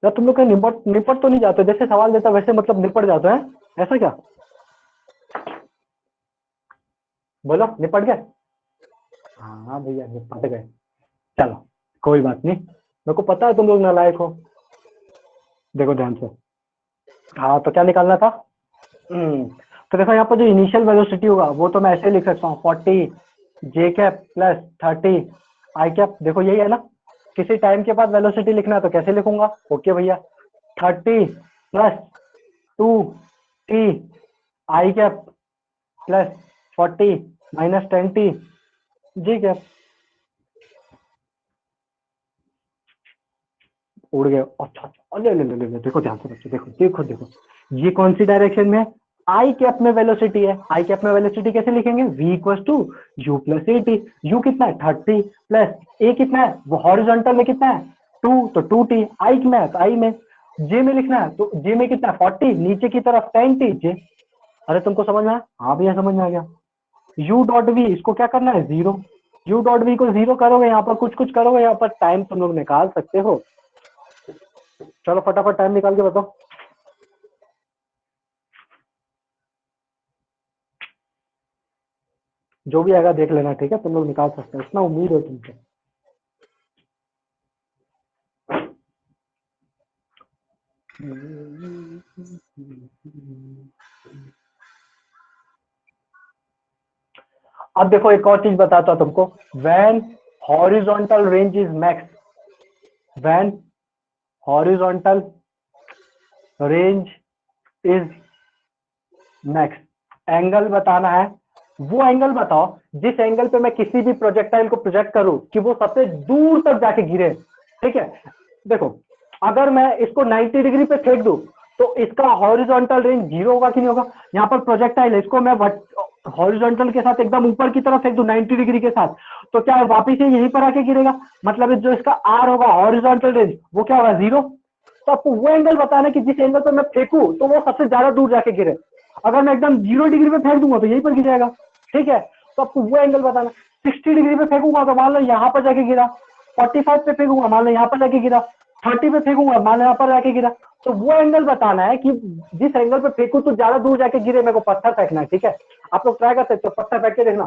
यार? तुम लोग कहीं निपट निपट तो नहीं जाते? जैसे सवाल देता वैसे मतलब निपट जाता है, ऐसा क्या? बोलो निपट गए? हाँ भैया निपट गए। चलो कोई बात नहीं, मेरे को पता है तुम लोग नालायक हो। देखो ध्यान से, हाँ तो क्या निकालना था? तो देखो यहाँ पर जो इनिशियल वेलोसिटी होगा वो तो मैं ऐसे लिख सकता हूँ 40 जे कैप प्लस 30 आई कैप। देखो यही है ना, किसी टाइम के बाद वेलोसिटी लिखना है तो कैसे लिखूंगा? ओके भैया, 30 plus 2 T I cap plus 40 minus 10 T G cap. उड़ गए? अच्छा अच्छा, ले ले ले ले ले, देखो ध्यान से बच्चों, देखो देखो देखो, ये कौन सी डायरेक्शन में है? आई कैप में वेलोसिटी है। आई कैप में वेलोसिटी कैसे लिखेंगे? v equal to u plus a t. U कितना है? 30 प्लस ए कितना है? वो हॉरिजॉन्टल में कितना है? 2, तो 2t। आई में है तो आई में। जे में लिखना है तो जे में कितना है? 40, नीचे की तरफ 10t जे। अरे तुमको समझ में आया? हाँ भैया समझ में आ गया। u डॉट वी, इसको क्या करना है? 0। u डॉट वी को 0 करोगे, यहाँ पर कुछ कुछ करोगे, यहाँ पर टाइम तुम लोग निकाल सकते हो। चलो फटाफट टाइम निकाल के बताओ। जो भी आएगा देख लेना, ठीक है? तुम लोग निकाल सकते हो, इतना उम्मीद है तुमसे। अब देखो एक और चीज बताता हूं तुमको। When horizontal range is max, when horizontal range is max, angle बताना है। वो एंगल बताओ जिस एंगल पे मैं किसी भी प्रोजेक्टाइल को प्रोजेक्ट करूं कि वो सबसे दूर तक जाके गिरे, ठीक है? देखो अगर मैं इसको 90 डिग्री पे फेंक दूं तो इसका हॉरिजॉन्टल रेंज 0 होगा कि नहीं होगा? यहाँ पर प्रोजेक्टाइल है, इसको मैं हॉरिजॉन्टल के साथ एकदम ऊपर की तरफ फेंक दूं 90 डिग्री के साथ, तो क्या वापिस से यहीं पर आके गिरेगा? मतलब जो इसका आर होगा हॉरिजॉन्टल रेंज, वो क्या होगा? 0। तो आपको वो एंगल बताना है कि जिस एंगल पर मैं फेंकूं तो वो सबसे ज्यादा दूर जाके गिरे। अगर मैं एकदम 0 डिग्री पे फेंक दूंगा तो यहीं पर गिर जाएगा, ठीक है? तो आपको वो एंगल बताना। 60 डिग्री पे फेंकूंगा तो मान लो यहाँ पर जाके गिरा, 45 पे फेंकूंगा मान लो यहाँ पर जाके गिरा, 30 पे फेंकूंगा मान लो यहाँ पर जाके गिरा। तो वो एंगल बताना है कि जिस एंगल पे फेंकू तो ज्यादा दूर जाके गिरे। मेरे को पत्थर फेंकना है, ठीक है? आप लोग ट्राई कर सकते हो, पत्थर फेंक के देखना।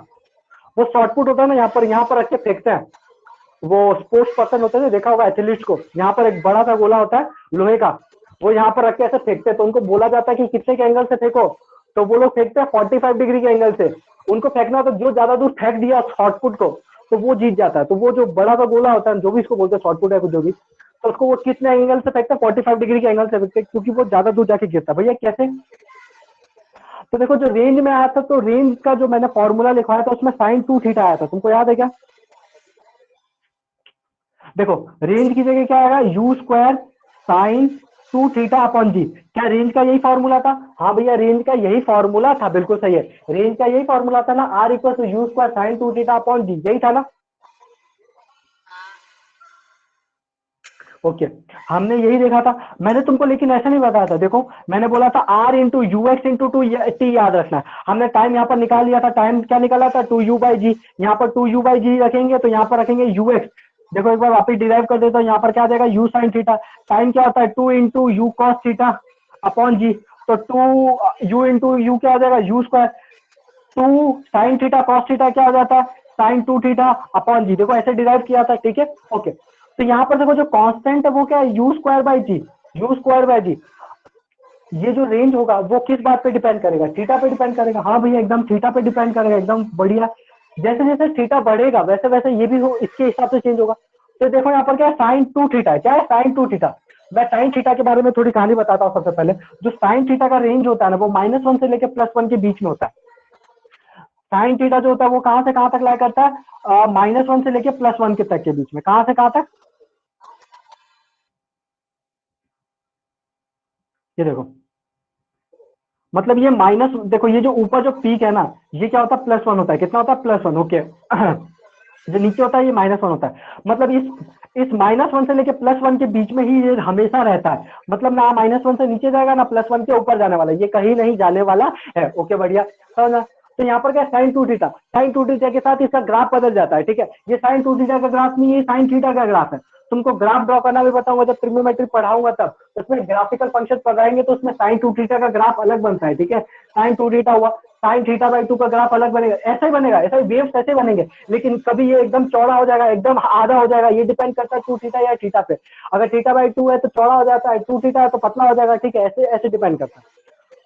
वो शॉर्टपुट होता है ना, यहाँ पर रख के फेंकते हैं। वो स्पोर्ट्स पर्सन होते हैं, देखा होगा एथलीट को, यहाँ पर एक बड़ा सा गोला होता है लोहे का, वो यहाँ पर रख के ऐसे फेंकते हैं। तो उनको बोला जाता है कि कितने के एंगल से फेंको, तो वो लोग फेंकते हैं 45 डिग्री के एंगल से। उनको फेंकना तो जो ज्यादा दूर फेंक दिया शॉर्टपुट को तो वो जीत जाता है। तो वो जो बड़ा सा गोला होता है, जो भी इसको बोलते हैं शॉर्टपुट है कुछ जो भी, तो उसको वो कितने एंगल से फेंकते हैं? 45 डिग्री के एंगल से फेंकते हैं, क्योंकि वो ज्यादा दूर जाके गिरता है। भैया कैसे? तो देखो जो रेंज में आया था, तो रेंज का जो मैंने फॉर्मूला लिखवाया था उसमें sin 2 थीटा आया था, तुमको याद है क्या? देखो रेंज की जगह क्या आएगा? U square sine 2 theta upon g. क्या रेंज का यही फॉर्मूला था? हाँ भैया रेंज का यही फॉर्मूला था, बिल्कुल सही है। रेंज का यही फॉर्मूला था ना, r equal to u square sine 2 theta upon g, यही था ना? ओके, हमने यही देखा था। मैंने तुमको लेकिन ऐसा नहीं बताया था। देखो मैंने बोला था r into u x into two t, याद रखना है। हमने टाइम यहाँ पर निकाल लिया था। टाइम क्या निकाला था? 2u बाई जी। यहाँ पर 2u बाई जी रखेंगे तो यहाँ पर रखेंगे यू एक्स। देखो एक बार वापिस डिराइव कर देता हूँ, यहाँ पर क्या आ जाएगा? You sine theta. टाइम क्या होता है? 2 into u cos theta upon g, तो 2 u इंटू यू क्या हो जाएगा, u square, 2 sine theta cos theta क्या हो जाता है, साइन 2 थीटा अपॉन जी। देखो ऐसे डिराइव किया था, ठीक है, ओके। तो यहाँ पर देखो जो कांस्टेंट है वो क्या है, u square by g, u square by g. ये जो रेंज होगा वो किस बात पे डिपेंड करेगा, थीटा पे डिपेंड करेगा। हाँ भैया एकदम थीटा पे डिपेंड करेगा, एकदम बढ़िया। जैसे जैसे थीटा बढ़ेगा वैसे वैसे ये भी हो इसके हिसाब से चेंज होगा। तो देखो यहाँ पर क्या है, साइन 2 थीटा है, क्या है, साइन 2 थीटा। मैं साइन थीटा के बारे में थोड़ी कहानी बताता हूँ। सबसे पहले जो साइन थीटा का रेंज होता है ना वो -1 से लेकर +1 के बीच में होता है। साइन थीटा जो होता है वो कहां से कहां तक लाया करता है, -1 से लेकर +1 के तक के बीच में, कहां से कहां तक, ये देखो, मतलब ये माइनस, देखो ये जो ऊपर जो पीक है ना ये क्या होता है, +1 होता है, कितना होता है, +1, ओके। जो नीचे होता है ये -1 होता है। मतलब इस -1 से लेके +1 के बीच में ही ये हमेशा रहता है। मतलब ना -1 से नीचे जाएगा ना +1 के ऊपर जाने वाला है, ये कहीं नहीं जाने वाला है, ओके बढ़िया, समझना। तो यहाँ पर क्या साइन 2 थीटा, साइन 2 थीटा के साथ इसका ग्राफ बदल जाता है, ठीक है। ये साइन 2 थीटा का ग्राफ नहीं है, साइन थीटा का ग्राफ है। तुमको ग्राफ ड्रॉ करना भी बताऊंगा जब ट्रिग्नोमेट्री पढ़ाऊंगा तब, उसमें ग्राफिकल फंक्शन पढ़ाएंगे तो उसमें साइन 2 थीटा का ग्राफ अलग बनता है, ठीक है। साइन 2 थीटा हुआ, साइन थीटा बाई 2 का ग्राफ अलग बनेगा, ऐसा ही बनेगा, ऐसा ही वेव्स ऐसे बनेंगे। लेकिन कभी ये एकदम चौड़ा हो जाएगा, एकदम आधा हो जाएगा, ये डिपेंड करता है 2 थीटा या थीटा पे। अगर थीटा बाई 2 है तो चौड़ा हो जाता है, 2 थीटा है तो पतला हो जाएगा, ठीक है, ऐसे ऐसे डिपेंड करता है।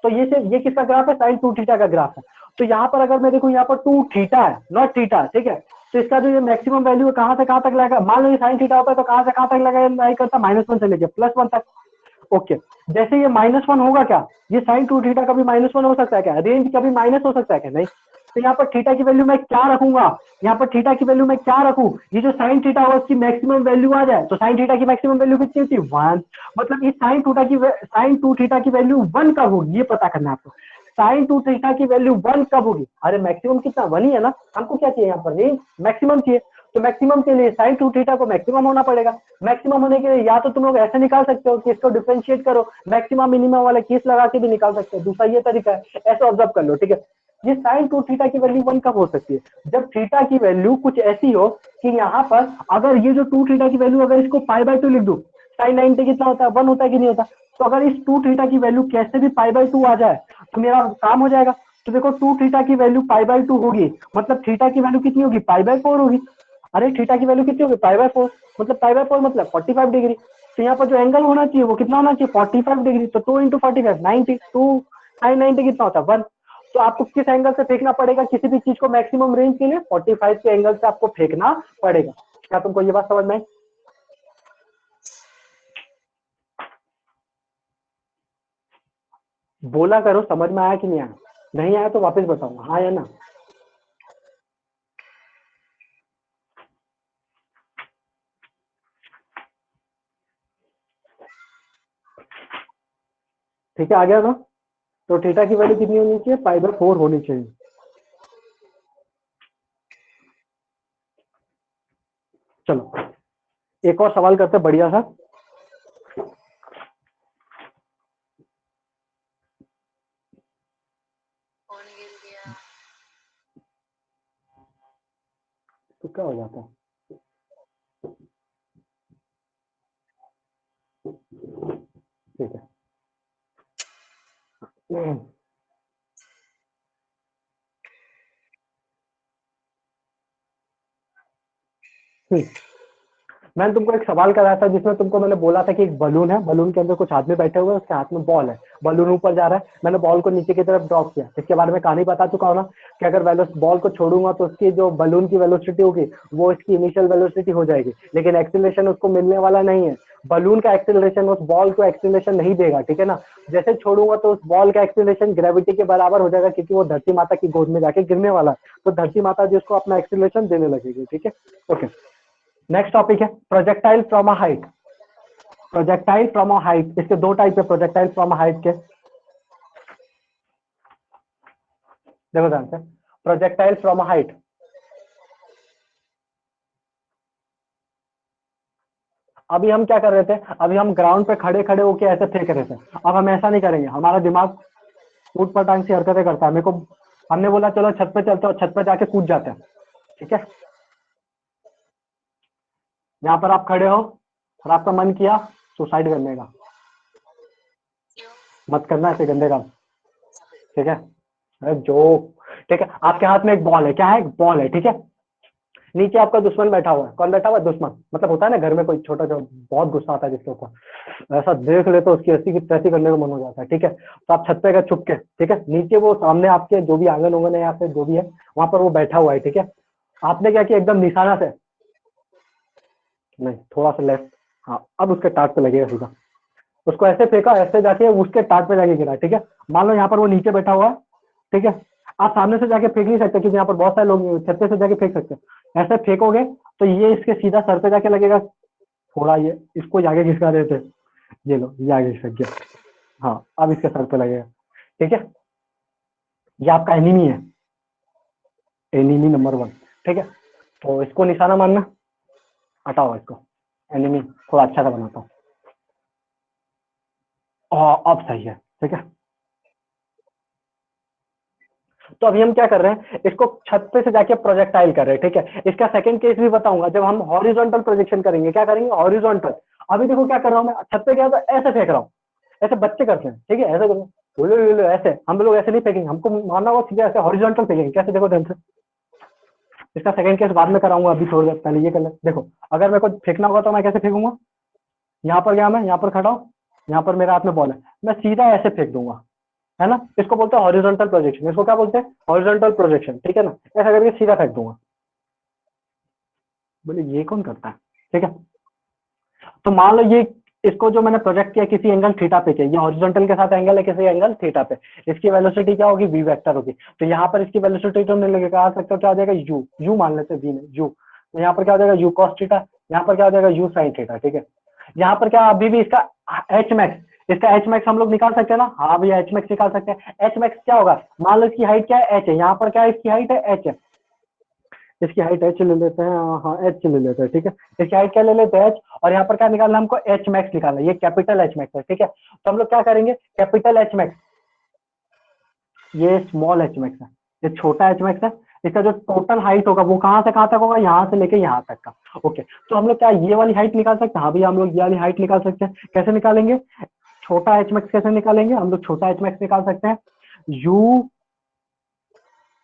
तो ये किसका ग्राफ है, साइन 2 थीटा का ग्राफ है। तो यहाँ पर अगर मैं देखूं यहाँ पर 2 थीटा है, नॉट थीटा, ठीक है। तो इसका जो ये मैक्सिमम वैल्यू है कहां से कहां तक लगेगा, मान लो ये साइन थीटा होता है तो कहां से कहां तक लगाया करता, -1 से लेके +1 तक, ओके। जैसे ये -1 होगा क्या, ये साइन 2 थीटा का भी -1 हो सकता है क्या, रेंज का भी माइनस हो सकता है क्या, नहीं। तो यहाँ पर थीटा की वैल्यू मैं क्या रखूंगा, यहाँ पर थीटा की वैल्यू मैं क्या रखूं, ये जो साइन थीटा होगा उसकी मैक्सिमम वैल्यू आ जाए। तो साइन थीटा की मैक्सिमम वैल्यू कितनी होती है, 1। मतलब इस साइन 2 थीटा की वैल्यू 1 कब होगी ये पता करना है आपको। साइन 2 थीटा की वैल्यू 1 कब होगी, अरे मैक्सिमम कितना, 1 ही है ना। हमको क्या चाहिए यहाँ पर, रेंज मैक्सिमम चाहिए। तो मैक्सिमम के लिए साइन 2 थीटा को मैक्सिमम होना पड़ेगा। मैक्सिमम होने के लिए या तो तुम लोग ऐसे निकाल सकते हो कि इसको डिफरेंशिएट करो, मैक्सिमम मिनिमम वाला केस लगा के भी निकाल सकते हो, दूसरा ये तरीका है, ऐसे ऑब्जर्व कर लो, ठीक है। ये साइन 2 थीटा की वैल्यू 1 कब हो सकती है, जब थीटा की वैल्यू कुछ ऐसी हो कि यहाँ पर अगर ये जो 2 थीटा की वैल्यू अगर इसको π/2 लिख दू, साइन 90 कितना होता है, 1 होता है कि नहीं होता। तो अगर इस 2 थीटा की वैल्यू कैसे भी π/2 आ जाए तो मेरा काम हो जाएगा। तो देखो 2 थीटा की वैल्यू π/2 होगी, मतलब थीटा की वैल्यू कितनी होगी, π/4 होगी। अरे थीटा की वैल्यू कितनी होगी, π/4, मतलब π/4 मतलब 45 डिग्री। तो यहाँ पर जो एंगल होना चाहिए वो कितना होना चाहिए, 45 डिग्री। तो 2 × 45 90, 2 sin 90 कितना होता है, 1। तो आपको किस एंगल से फेंकना पड़ेगा किसी भी चीज को मैक्सिमम रेंज के लिए, 45 के एंगल से आपको फेंकना पड़ेगा। क्या तुमको ये बात समझ में आई? बोला करो समझ में आया कि नहीं आया, नहीं आया तो वापस बताऊंगा, हाँ या ना। ठीक है आ गया ना। तो थीटा की वैल्यू कितनी होनी चाहिए, π/4 होनी चाहिए। चलो एक और सवाल करते हैं बढ़िया सा। कौन गिर गया। तो क्या हो जाता है, ठीक है। मैंने तुमको एक सवाल कराया था जिसमें तुमको मैंने बोला था कि एक बलून है, बलून के अंदर कुछ आदमी बैठे हुए हैं, उसके हाथ में बॉल है, बलून ऊपर जा रहा है, मैंने बॉल को नीचे की तरफ ड्रॉप किया। इसके बारे में कहानी बता चुका हूँ ना कि अगर बॉल को छोड़ूंगा तो उसकी जो बलून की वेलोसिटी होगी वो इसकी इनिशियल वेलोसिटी हो जाएगी, लेकिन एक्सीलरेशन उसको मिलने वाला नहीं है। बलून का एक्सीलरेशन उस बॉल को एक्सीलरेशन नहीं देगा, ठीक है ना। जैसे छोड़ूंगा तो उस बॉल का एक्सीलरेशन ग्रेविटी के बराबर हो जाएगा, क्योंकि वो धरती माता की गोद में जाके गिरने वाला है, तो धरती माता जिसको अपना एक्सीलरेशन देने लगेगी, ठीक है, ओके। नेक्स्ट टॉपिक है projectile from a height. Projectile from a height, इसके दो टाइप है प्रोजेक्टाइल फ्रॉम अ हाइट के। देखो ध्यान से, प्रोजेक्टाइल फ्रॉम अ हाइट, अभी हम क्या कर रहे थे, अभी हम ग्राउंड पे खड़े खड़े होके ऐसे फेंक रहे थे। अब हम ऐसा नहीं करेंगे, हमारा दिमाग ऊट पटांग सी हरकतें करता है। मेरे को हमने बोला चलो छत पे चलते हो, छत पे जाके कूद जाते हैं, ठीक है। यहाँ पर आप खड़े हो और आपका मन किया सुसाइड करने का, क्यों। मत करना ऐसे गंदे काम, ठीक है। अरे जो, ठीक है, आपके हाथ में एक बॉल है, क्या है, एक बॉल है, ठीक है। नीचे आपका दुश्मन बैठा हुआ है, कौन बैठा हुआ है, दुश्मन, मतलब होता है ना घर में कोई छोटा जो बहुत गुस्सा आता है जिसके ऊपर, ऐसा देख ले तो उसकी ऐसी की तैसी करने का मन हो जाता है, ठीक है। तो आप छत पे गए छुप के, ठीक है, नीचे वो सामने आपके जो भी आंगन उंगन है या फिर जो भी है वहां पर वो बैठा हुआ है, ठीक है। आपने क्या किया, एकदम निशाना से, नहीं थोड़ा सा लेफ्ट, हाँ, अब उसके टाट पे लगेगा सीधा, उसको ऐसे फेंका, ऐसे जाके उसके टाट पे जाके गिरा, ठीक है। मान लो यहाँ पर वो नीचे बैठा हुआ है, ठीक है। आप सामने से जाके फेंक नहीं सकते क्योंकि यहाँ पर बहुत सारे लोग नहीं हैं, छत पे से जाके फेंक सकते हैं। ऐसे फेंकोगे तो ये इसके सीधा सर पे जाके लगेगा, थोड़ा ये इसको आगे खिसका देते, ये लो ये आगे खिसक गया, हाँ अब इसके सर पे लगेगा, ठीक है। ये आपका एनिमी है, एनिमी नंबर 1, ठीक है। तो इसको निशाना मानना, हटाओ इसको, एनिमी थोड़ा अच्छा सा बनाता हूँ, अब सही है, ठीक है। तो अभी हम क्या कर रहे हैं, इसको छत पे से जाके प्रोजेक्टाइल कर रहे हैं, ठीक है। इसका सेकंड केस भी बताऊंगा जब हम हॉरिजॉन्टल प्रोजेक्शन करेंगे, क्या करेंगे, हॉरिजॉन्टल। अभी देखो क्या कर रहा हूं मैं, छत पे गया तो ऐसे फेंक रहा हूँ, ऐसे बच्चे करते हैं, ठीक है, ऐसे करो, बोलो बोलो ऐसे, हम लोग ऐसे नहीं फेंकेंगे, हमको मानना होगा सीधे ऐसे हॉरिजॉन्टल फेंकेंगे, कैसे, देखो ध्यान से। इसका सेकंड केस बाद में कराऊंगा, अभी थोड़ी देर पहले ये कर ले, देखो अगर मेरे को फेंकना होगा तो मैं कैसे फेंकूंगा, यहाँ पर गया मैं, यहाँ पर खड़ा हूँ, यहाँ पर मेरे हाथ में बॉल है, मैं सीधा ऐसे फेंक दूंगा, है ना। इसको बोलते हैं हॉरिजॉन्टल प्रोजेक्शन, इसको क्या बोलते हैं, हॉरिजॉन्टल प्रोजेक्शन, ठीक है ना। ऐसा करके सीधा फेंक दूंगा, बोले ये कौन करता है, ठीक है। तो मान लो ये, इसको जो मैंने प्रोजेक्ट किया किसी एंगल थीटा पे किया, ये हॉरिजॉन्टल के साथ एंगल है किसी एंगल थीटा पे, इसकी वेलोसिटी क्या होगी, वी वेक्टर होगी। तो यहाँ पर इसकी वेलोसिटी तो नहीं लगेगा, आ सकता क्या हो जाएगा, यू, यू मान लेते हैं, वी में यू, तो यहाँ पर क्या हो जाएगा, यू कॉस थीटा, यहाँ पर क्या हो जाएगा, यू साइन थीटा, ठीक है। यहाँ पर क्या अभी भी इसका एच मैक्स, इसका एच मैक्स हम लोग निकाल सकते हैं ना, हाँ भैया एच मैक्स निकाल सकते हैं। एच मैक्स क्या होगा, मान लो इसकी हाइट क्या है, एच है, यहाँ पर क्या है, इसकी हाइट है एच है, इसकी हाइट एच ले लेते हैं, हाँ एच ले लेते हैं, ठीक है। इसकी हाइट क्या ले लेते हैं, एच, और यहाँ पर क्या निकालना हमको, एच मैक्स निकालना, ये कैपिटल एच मैक्स है, ठीक है। तो हम लोग क्या करेंगे, कैपिटल एच मैक्स, ये स्मॉल एच मैक्स है, ये छोटा एच मैक्स है। इसका जो टोटल हाइट होगा वो कहाँ से कहाँ तक होगा, यहाँ से लेके यहाँ तक का, ओके। तो हम लोग क्या ये वाली हाइट निकाल सकते हैं, हाँ भैया हम लोग ये वाली हाइट निकाल सकते हैं, कैसे निकालेंगे, छोटा एच मैक्स कैसे निकालेंगे, हम लोग छोटा एच मैक्स निकाल सकते हैं, यू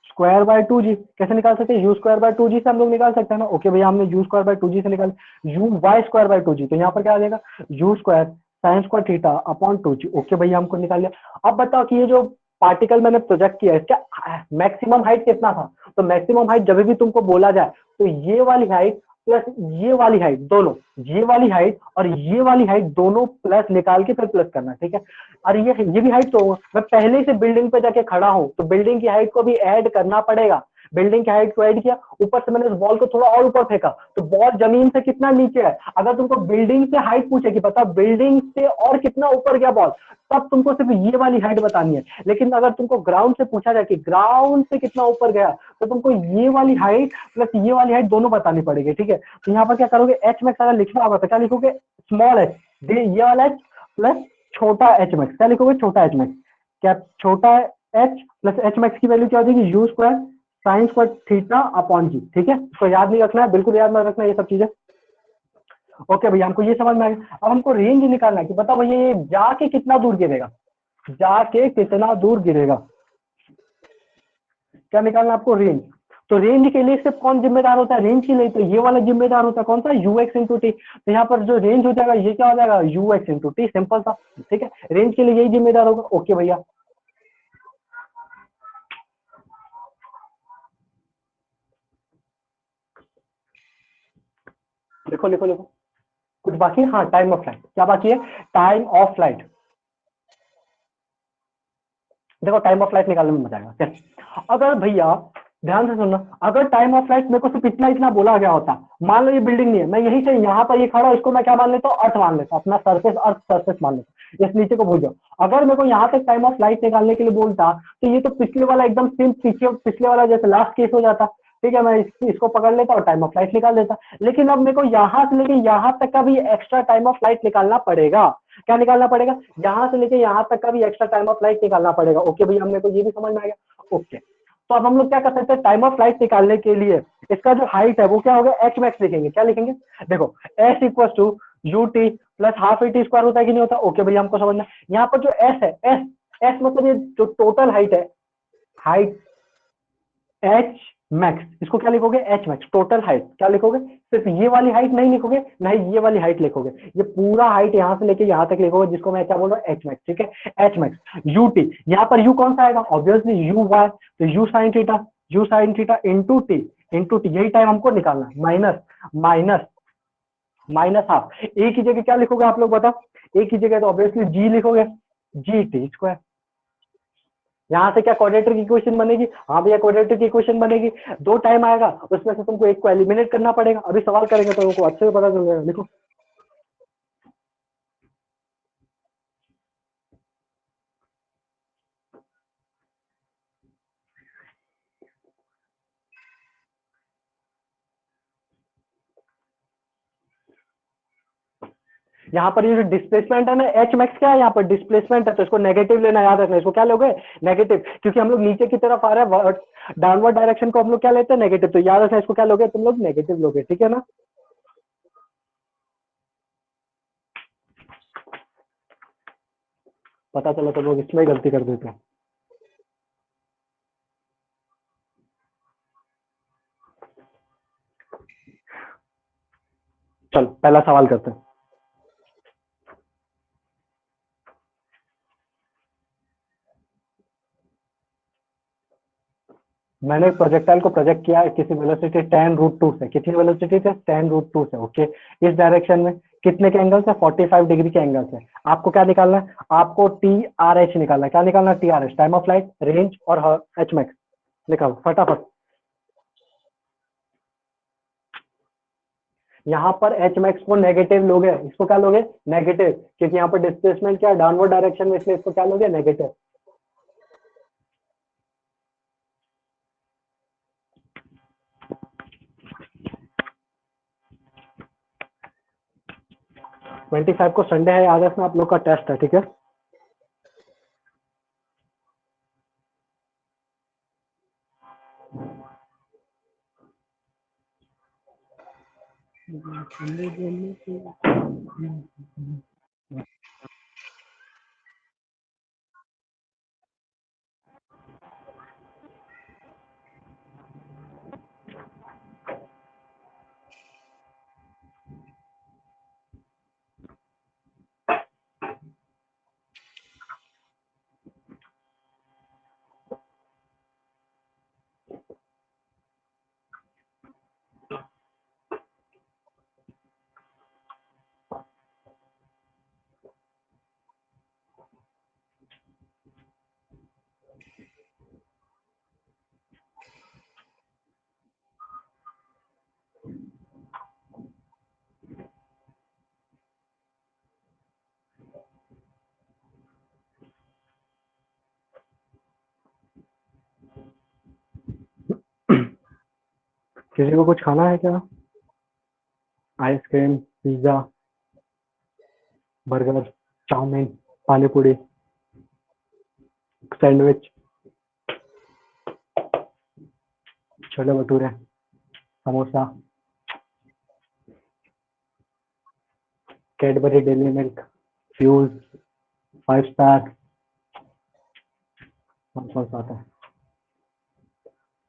स्क्वायर बाय 2g, कैसे निकाल सकते हैं, यू स्क्वायर बाय 2g से हम लोग निकाल सकते हैं ना, ओके भैया हमने यू स्क्वायर बाय 2g से निकाल, you Y square by 2g, तो यहाँ पर क्या आ जाएगा, u square sine square theta upon 2g, okay भैया हमको निकाल लिया। अब बताओ कि ये जो पार्टिकल मैंने प्रोजेक्ट किया है इसका मैक्सिमम हाइट कितना था, तो मैक्सिमम हाइट जब भी तुमको बोला जाए तो ये वाली हाइट प्लस ये वाली हाइट दोनों, ये वाली हाइट और ये वाली हाइट दोनों प्लस निकाल के फिर प्लस करना, ठीक है। और ये भी हाइट, तो मैं पहले से बिल्डिंग पे जाके खड़ा हूं तो बिल्डिंग की हाइट को भी ऐड करना पड़ेगा, बिल्डिंग की हाइट को ऐड किया, ऊपर से मैंने उस बॉल को थोड़ा और ऊपर फेंका तो बॉल जमीन से कितना नीचे है, अगर तुमको बिल्डिंग से हाइट पूछेगी पता बिल्डिंग से और कितना ऊपर गया बॉल, तब तुमको सिर्फ ये वाली हाइट बतानी है। लेकिन अगर तुमको ग्राउंड से पूछा जाए कि ग्राउंड से कितना ऊपर गया तो तुमको ये वाली हाइट प्लस ये वाली हाइट दोनों बतानी पड़ेगी, ठीक है। तो यहाँ पर क्या करोगे, एच मैक्स अगर लिखना होगा तो क्या लिखोगे, स्मॉल एच, ये वाला एच प्लस छोटा एच मैक्स, क्या लिखोगे, छोटा एच मैक्स, क्या छोटा एच प्लस एच मैक्स की वैल्यू क्या हो जाएगी, u square sine square theta upon g, ठीक है। इसको याद नहीं रखना है, बिल्कुल याद मत रखना ये सब चीजें, ओके भैया हमको ये समझ में आ गया। अब हमको रेंज निकालना है कि बताओ भैया ये जाके कितना दूर गिरेगा, जाके कितना दूर गिरेगा, क्या निकालना आपको, रेंज। तो रेंज के लिए सिर्फ कौन जिम्मेदार होता है, रेंज के लिए तो ये वाला जिम्मेदार होता है, कौन सा, यू एक्स इंटू टी। तो यहाँ पर जो रेंज हो जाएगा ये क्या हो जाएगा, u x into T, simple सा, ठीक है। रेंज के लिए यही जिम्मेदार होगा, ओके भैया। लिखो लिखो लिखो, कुछ बाकी है, हाँ टाइम ऑफ फ्लाइट, क्या बाकी है, टाइम ऑफ फ्लाइट, देखो टाइम ऑफ फ्लाइट निकालने में मजा आएगा, चल। अगर भैया ध्यान से सुनना, अगर टाइम ऑफ फ्लाइट मेरे को सिर्फ इतना इतना बोला गया होता, मान लो ये बिल्डिंग नहीं है, मैं यहीं से यहाँ पर ये खड़ा, इसको मैं क्या मान लेता हूँ, अर्थ मान लेता हूँ, अपना सरफेस अर्थ सरफेस मान लेता हूँ, इस नीचे को भूल जाओ। अगर मेरे को यहाँ तक टाइम ऑफ फ्लाइट निकालने के लिए बोलता तो ये तो पिछले वाला एकदम सेम पीछे पिछले वाला जैसे लास्ट केस हो जाता, ठीक है, मैं इसको पकड़ लेता और टाइम ऑफ फ्लाइट निकाल देता। लेकिन अब मेरे को यहाँ से लेके यहाँ तक का भी एक्स्ट्रा टाइम ऑफ फ्लाइट निकालना पड़ेगा, क्या निकालना पड़ेगा, यहाँ से लेके यहाँ तक का भी एक्स्ट्रा टाइम ऑफ फ्लाइट निकालना पड़ेगा, ओके भैया हमने को ये भी समझ में आ गया, ओके। तो अब हम लोग क्या कर सकते हैं, टाइम ऑफ फ्लाइट निकालने के लिए इसका जो हाइट है वो क्या होगा, एच मैक्स लिखेंगे, क्या लिखेंगे, देखो s equal to u t plus half a t square होता है कि नहीं होता? ओके भैया, हमको समझना। यहाँ पर जो एस है, एस एस मतलब ये जो टोटल हाइट है, हाइट एच मैक्स, इसको क्या लिखोगे? एच मैक्स, टोटल हाइट क्या लिखोगे? सिर्फ ये वाली हाइट नहीं लिखोगे, नहीं ये वाली हाइट लिखोगे, ये पूरा हाइट यहाँ से लेके यहाँ तक लिखोगे, जिसको मैं क्या बोल रहा हूँ? एच मैक्स, ठीक है? एच मैक्स यू टी, यहाँ पर यू कौन सा आएगा? ऑब्वियसली यू वाई, तो you sine theta into T, यही टाइम हमको निकालना है। माइनस माइनस माइनस हाफ, ए की जगह क्या लिखोगे आप लोग बताओ? ए की जगह तो ऑब्वियसली जी लिखोगे, जी टी स्क्वायर। यहाँ से क्या क्वाड्रेटर की इक्वेशन बनेगी? हाँ भैया, क्वाड्रेटर की इक्वेशन बनेगी। दो टाइम आएगा, उसमें से तुमको एक को एलिमिनेट करना पड़ेगा। अभी सवाल करेंगे तो तुमको अच्छे से पता चल जाएगा। लिखो, यहाँ पर ये जो डिस्प्लेसमेंट है ना, एच मैक्स क्या है? यहाँ पर डिस्प्लेसमेंट है, तो इसको नेगेटिव लेना, याद रखना। इसको क्या लोगे? नेगेटिव, क्योंकि हम लोग नीचे की तरफ आ रहे हैं, डाउनवर्ड डायरेक्शन को हम लोग क्या लेते हैं? नेगेटिव, तो याद रखना इसको क्या लोगे तुम लोग? नेगेटिव लोगे, ठीक है ना? पता चला तो लोग इसमें ही गलती कर देते हैं। चलो पहला सवाल करते हैं। मैंने एक प्रोजेक्टाइल को प्रोजेक्ट किया है किसी वेलोसिटी tan√2 से। कितनी वेलोसिटी से? tan√2 से, ओके। इस डायरेक्शन में कितने के एंगल से? 45 डिग्री के एंगल से। आपको क्या निकालना है? आपको TRH निकालना है। क्या निकालना है? TRH, time of light, range और एच मैक्स। निकालो फटाफट। यहाँ पर एच मैक्स को नेगेटिव लोगे, इसको क्या लोगे? नेगेटिव, क्योंकि यहाँ पर डिस्प्लेसमेंट क्या है? डाउनवर्ड डायरेक्शन में, इसलिए इसको क्या लोगे? नेगेटिव। ट्वेंटी फाइव को संडे है, याद रखना, आप लोग का टेस्ट है, ठीक है? किसी को कुछ खाना है क्या? आइसक्रीम, पिज्जा, बर्गर, चाउमीन, पानी पूरी, sandwich, chole bhature, samosa, Cadbury daily milk, fuse, 5 star, कौन सा आता है?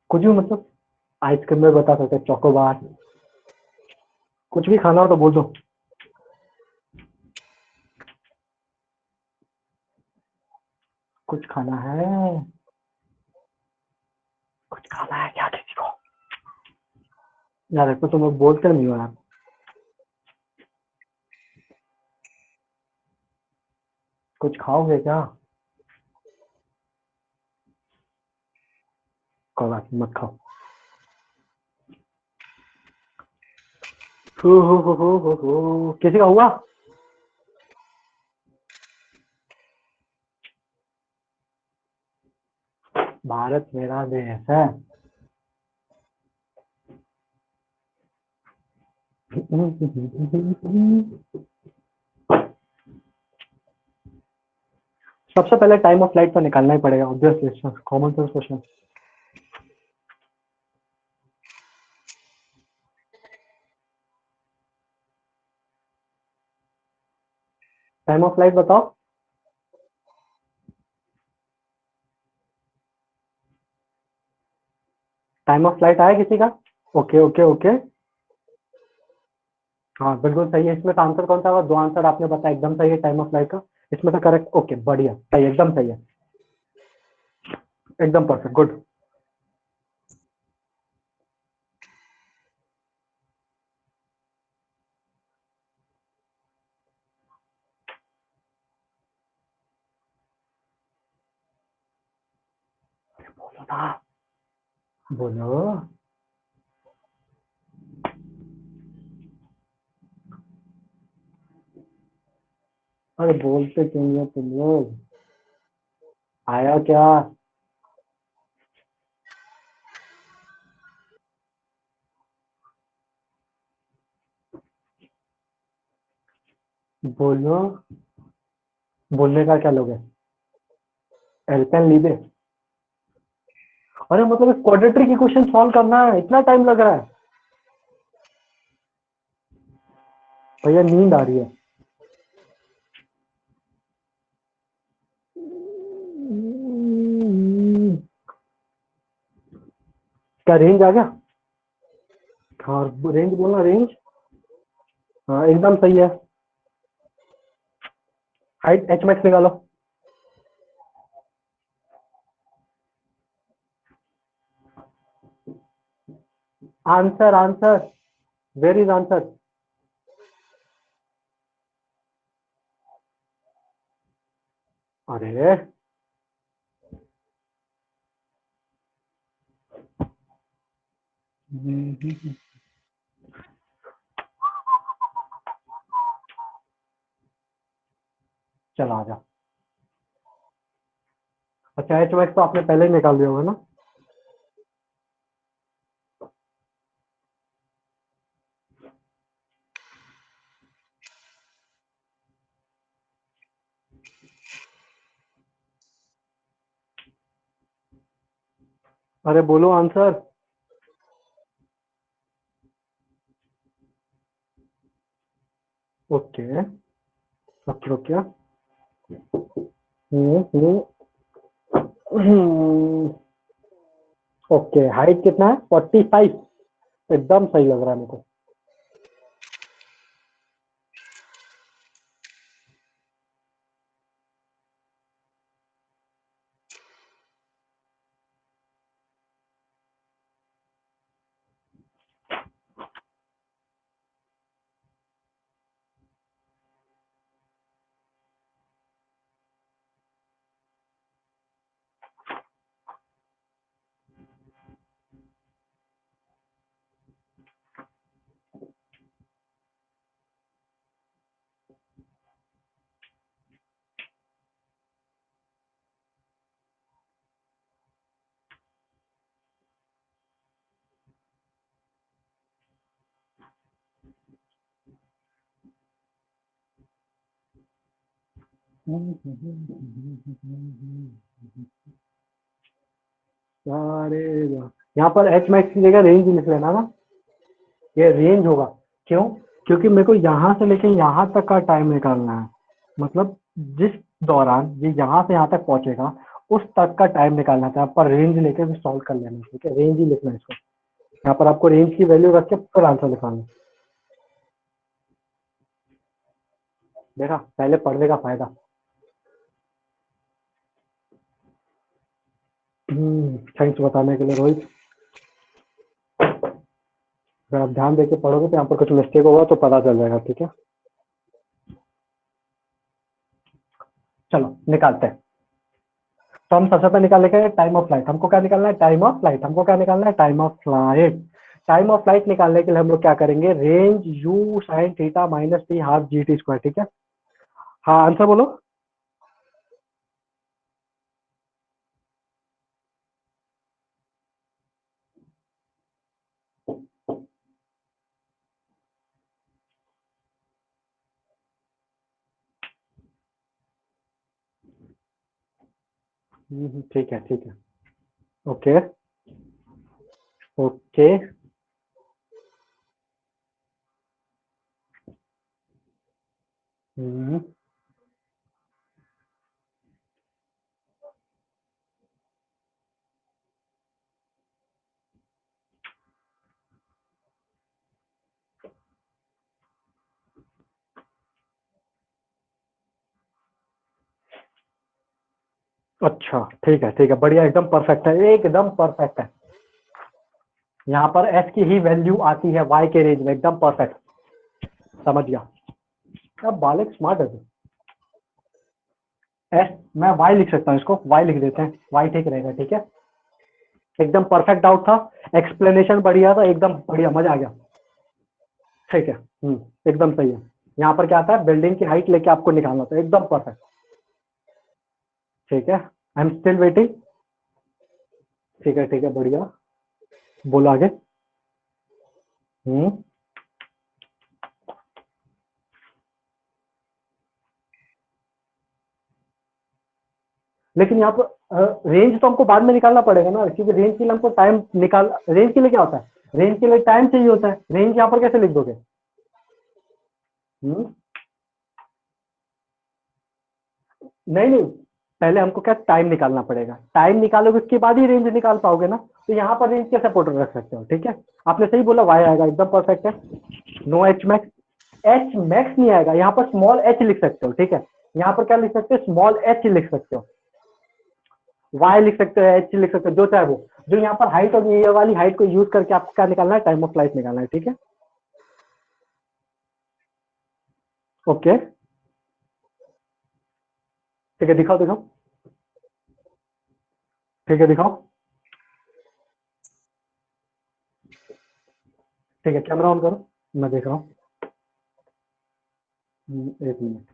कुछ भी, मतलब आइसक्रीम में बता सकते, चोकोबार, कुछ भी खाना हो तो बोल दो। कुछ खाना है, कुछ खाना है क्या किसी को? यार तो तुम लोग बोलते नहीं हो यार। कुछ खाओगे क्या? कोई बात नहीं, मत खाओ। हो, किसी का हुआ? भारत मेरा देश है। सबसे पहले टाइम ऑफ फ्लाइट तो निकालना ही पड़ेगा, obviously, common sense question. Time of flight बताओ। टाइम ऑफ फ्लाइट आया किसी का? Okay okay okay. हाँ बिल्कुल सही है। इसमें का आंसर कौन सा होगा? दो आंसर आपने बताया, एकदम सही है टाइम ऑफ फ्लाइट का। इसमें से करेक्ट, ओके बढ़िया, सही एकदम सही है, एकदम परफेक्ट, गुड। बोलो ना, बोलो। अरे बोलते क्यों नहीं हो तुम लोग? आया क्या? बोलो। बोलने का क्या लोग है? एल्पेन लीबे? अरे मतलब क्वाड्रेटरी की क्वेश्चन सॉल्व करना है, इतना टाइम लग रहा है? भैया नींद आ रही है। क्या रेंज आ गया? हाँ रेंज बोलना, रेंज। हाँ एकदम सही है। हाइट एच मैक्स निकालो। Answer answer, where is answer? अरे चला आ जा। अच्छा एच मैक्स तो आपने पहले ही निकाल दिया होगा ना? अरे बोलो answer. Okay okay okay. Okay height कितना है? 45। एकदम सही लग रहा है मेरे को। अरे यहाँ पर एच मैक्स की जगह रेंज लिख लेना ना, ये रेंज होगा। क्यों? क्योंकि मेरे को यहाँ से लेके यहाँ तक का टाइम निकालना है, मतलब जिस दौरान ये यहाँ से यहाँ तक पहुंचेगा उस तक का टाइम निकालना था। पर रेंज लेके भी सॉल्व कर लेना, ठीक है? रेंज ही लिखना है इसको। यहाँ पर आपको रेंज की वैल्यू रख के फिर आंसर लिखाना। देखा, पहले पढ़ने का फायदा। थैंक्स बताने के लिए रोहित। अगर आप ध्यान देके पढ़ोगे तो यहाँ पर कुछ मिस्टेक होगा तो पता चल जाएगा, ठीक है? चलो निकालते हैं। तो हम सबसे पहले निकालेंगे टाइम ऑफ फ्लाइट। हमको क्या निकालना है? Time of flight. हमको क्या निकालना है? Time of flight. Time of flight निकालने के लिए हम लोग क्या करेंगे? Range you sign theta minus T half G T square, ठीक है? हाँ आंसर बोलो। ठीक है ठीक है। Okay okay. हम्म, अच्छा ठीक है बढ़िया, एकदम परफेक्ट है, एकदम परफेक्ट है। यहाँ पर एस की ही वैल्यू आती है वाई के रेंज में, एकदम परफेक्ट, समझ गया। अब बालक स्मार्ट है। एस मैं वाई लिख सकता हूँ, इसको वाई लिख देते हैं, वाई ठीक रहेगा, ठीक है। एकदम परफेक्ट डाउट था, एक्सप्लेनेशन बढ़िया था, एकदम बढ़िया, मजा आ गया। ठीक है, एकदम सही है। यहाँ पर क्या आता है, बिल्डिंग की हाइट लेके आपको निकालना था, एकदम परफेक्ट। ठीक है, आई एम स्टिल वेटिंग। ठीक है बढ़िया, बोलो आगे। हम्म लेकिन यहाँ पर रेंज तो हमको बाद में निकालना पड़ेगा ना, क्योंकि रेंज के लिए हमको टाइम निकाल, रेंज के लिए क्या होता है, रेंज के लिए टाइम चाहिए होता है, रेंज यहाँ पर कैसे लिख दोगे? हम्म नहीं, पहले हमको क्या टाइम निकालना पड़ेगा, टाइम निकालोगे उसके बाद ही रेंज निकाल पाओगे ना। तो यहाँ पर रेंज कैसे पोर्टर रख सकते हो? ठीक है, आपने सही बोला, वाई आएगा, एकदम परफेक्ट है। No h max, h max नहीं आएगा, यहाँ पर स्मॉल एच लिख सकते हो, ठीक है। यहाँ पर क्या लिख सकते हो, स्मॉल एच लिख सकते हो, वाई लिख सकते हो, एच लिख सकते हो, जो चाहे वो। जो यहाँ पर हाइट और ये वाली हाइट को यूज करके आपको क्या निकालना है, टाइम ऑफ फ्लाइट निकालना है, ठीक है। ओके, ठीक है, दिखाओ दिखाओ। ठीक है, दिखाओ। ठीक है, कैमरा ऑन करो, मैं देख रहा हूँ। एक मिनट,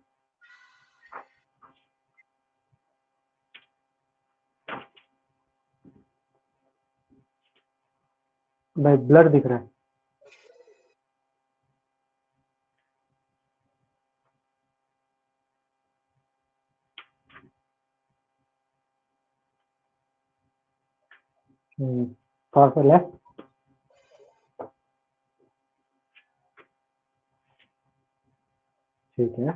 मैं ब्लर दिख रहा है। थोड़ा सा लेफ्ट। ठीक है,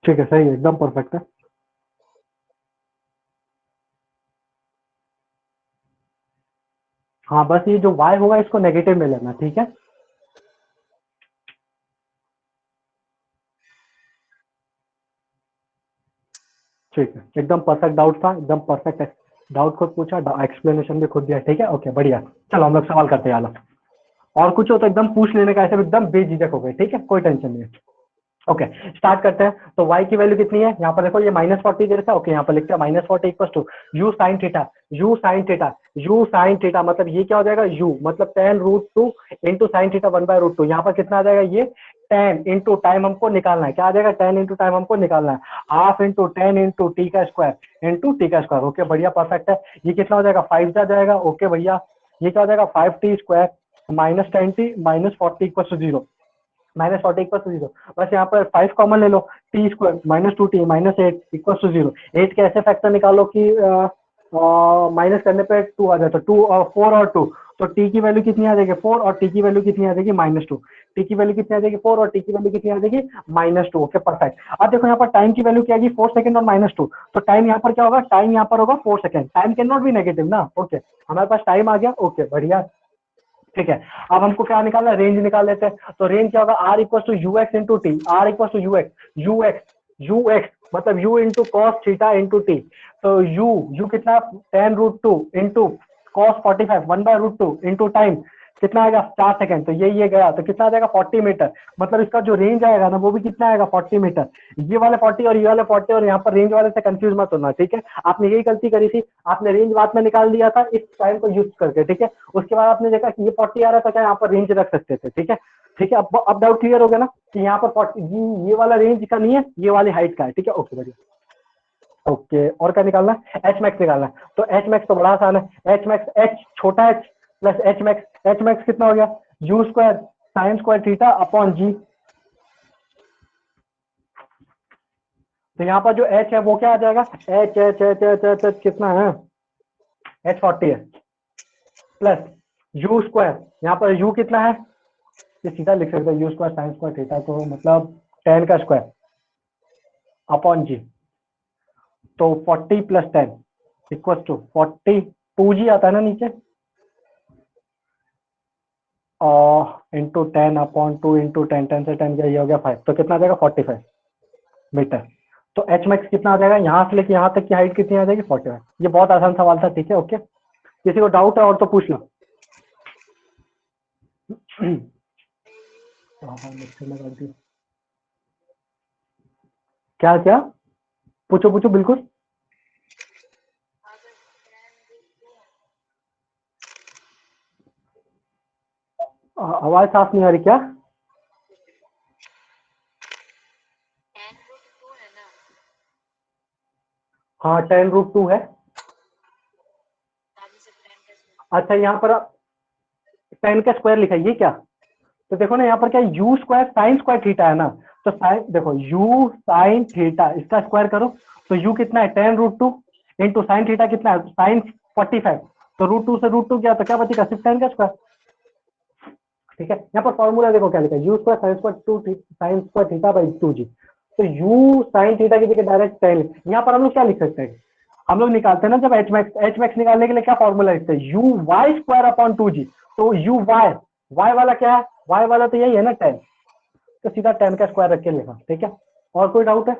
ठीक है, सही है, एकदम परफेक्ट है। हाँ, बस ये जो y होगा इसको नेगेटिव में लेना, ठीक है। ठीक है, एकदम परफेक्ट डाउट था, एकदम परफेक्ट डाउट खुद पूछा, एक्सप्लेनेशन भी खुद दिया, ठीक है, ओके बढ़िया। चलो हम लोग सवाल करते हैं, आलो। और कुछ हो तो एकदम पूछ लेने का, ऐसे भी एकदम बेझिझक हो गए, ठीक है, कोई टेंशन नहीं है। ओके, स्टार्ट करते हैं। तो y की वैल्यू कितनी है, यहाँ पर देखो, ये -40 दे रखा है, ओके, यहाँ पर लिखते हैं -40 equal to u sine theta, u sine theta, u sine theta, मतलब ये क्या हो जाएगा, u मतलब tan√2 इंटू साइन थीटा 1/√2। यहाँ पर कितना आ जाएगा, ये tan इंटू टाइम हमको निकालना है, क्या आ जाएगा, tan इंटू टाइम हमको निकालना है, हाफ इंटू 10 इंटू टी का स्क्वायर इंटू टी का स्क्वायर। ओके बढ़िया, परफेक्ट है। ये कितना हो जाएगा, 5 जा जाएगा, ओके भैया। ये क्या हो जाएगा, 5t square -10t -40 equal to 0, -40 equal to 0। बस यहाँ पर 5 कॉमन ले लो, t square -2t -8 equal to 0। 8 के ऐसे फैक्टर निकालो कि माइनस करने पे 2 आ जाए, तो 2 और 4 और 2, तो टी की वैल्यू कितनी आ जाएगी, 4, और टी की वैल्यू कितनी आ जाएगी, -2। टी की वैल्यू कितनी आ जाएगी, 4, और टी की वैल्यू कितनी आ जाएगी, -2। Okay perfect. अब देखो यहाँ पर टाइम की वैल्यू क्या आएगी, 4 सेकंड और -2, तो टाइम यहाँ पर क्या होगा, टाइम यहाँ पर होगा 4 second. Time can not be negative ना, ओके, हमारे पास टाइम आ गया, ओके बढ़िया। ठीक है, अब हमको क्या निकालना है, रेंज निकाल लेते हैं। तो रेंज क्या होगा, r equal to u x into t, r equal to u x मतलब u into cos theta into t. तो यू कितना, tan√2 into cos 45 1/√2 into time कितना आएगा, 4 सेकंड। तो ये गया, तो कितना आ जाएगा, 40 मीटर। मतलब इसका जो रेंज आएगा ना, वो भी कितना आएगा, 40 मीटर। ये वाले 40 और ये वाले 40, और यहाँ पर रेंज वाले से कंफ्यूज मत होना, ठीक है। आपने यही गलती करी थी, आपने रेंज बाद में निकाल दिया था इस टाइम को यूज करके, ठीक है। उसके बाद आपने देखा कि ये 40 आ रहा था, क्या यहाँ पर रेंज रख सकते थे, ठीक है। ठीक है, अब डाउट क्लियर हो गया ना कि यहाँ पर 40, ये वाला रेंज का नहीं है, ये वाली हाइट का है, ठीक है, ओके बढ़िया। ओके, और क्या निकालना है, एच मैक्स निकालना है। तो एच मैक्स तो बड़ा आसान है, एच मैक्स, एच छोटा एच प्लस एच मैक्स कितना हो गया, u square sine square theta upon g. तो यहाँ पर जो एच है वो क्या आ जाएगा, एच कितना है, H40 है, प्लस यू स्क्वायर, यहाँ पर यू कितना है, ये सीधा लिख सकते हैं, you square sine square theta, तो मतलब 10 का स्क्वायर अपॉन जी। तो 40 प्लस 10 इक्वल टू 40 2g आता है ना नीचे, और इंटू 10/2 इंटू 10 से 10 गया, ये हो गया 5, तो कितना आ जाएगा 45 मीटर। तो एच मैक्स कितना आ जाएगा, यहाँ से लेके यहाँ तक की हाइट कितनी आ जाएगी 45। ये बहुत आसान सवाल था, ठीक है, ओके। किसी को डाउट है और तो पूछ लो। क्या क्या पूछो पूछो बिल्कुल। आवाज साफ नहीं आ रही क्या? 10√2 है ना? हाँ 10√2 है। आगे से 10 का स्क्वायर। अच्छा यहाँ पर 10 का स्क्वायर लिखा है, ये क्या? तो देखो ना यहाँ पर क्या you square sine square theta है ना, तो साइन देखो यू साइन थीटा इसका स्क्वायर करो, तो यू कितना है 10√2 इंटू साइन थीटा कितना है साइन 45, तो √2 से √2 गया तो क्या बचेगा सिर्फ 10 का स्क्वायर, ठीक है। यहाँ पर फॉर्मूला देखो क्या लिखा है, u square sine square theta by 2g, तो यू साइन थीटा की जगह डायरेक्ट 10। यहाँ पर हम लोग क्या लिख सकते हैं, हम लोग निकालते हैं ना जब एच मैक्स निकालने के लिए क्या फॉर्मूला लिखते हैं, you Y square upon 2g, तो यू वाई वाई वाला क्या है, वाई वाला तो यही है ना 10, तो सीधा 10 का स्क्वायर रख के लिखा, ठीक है। और कोई डाउट है?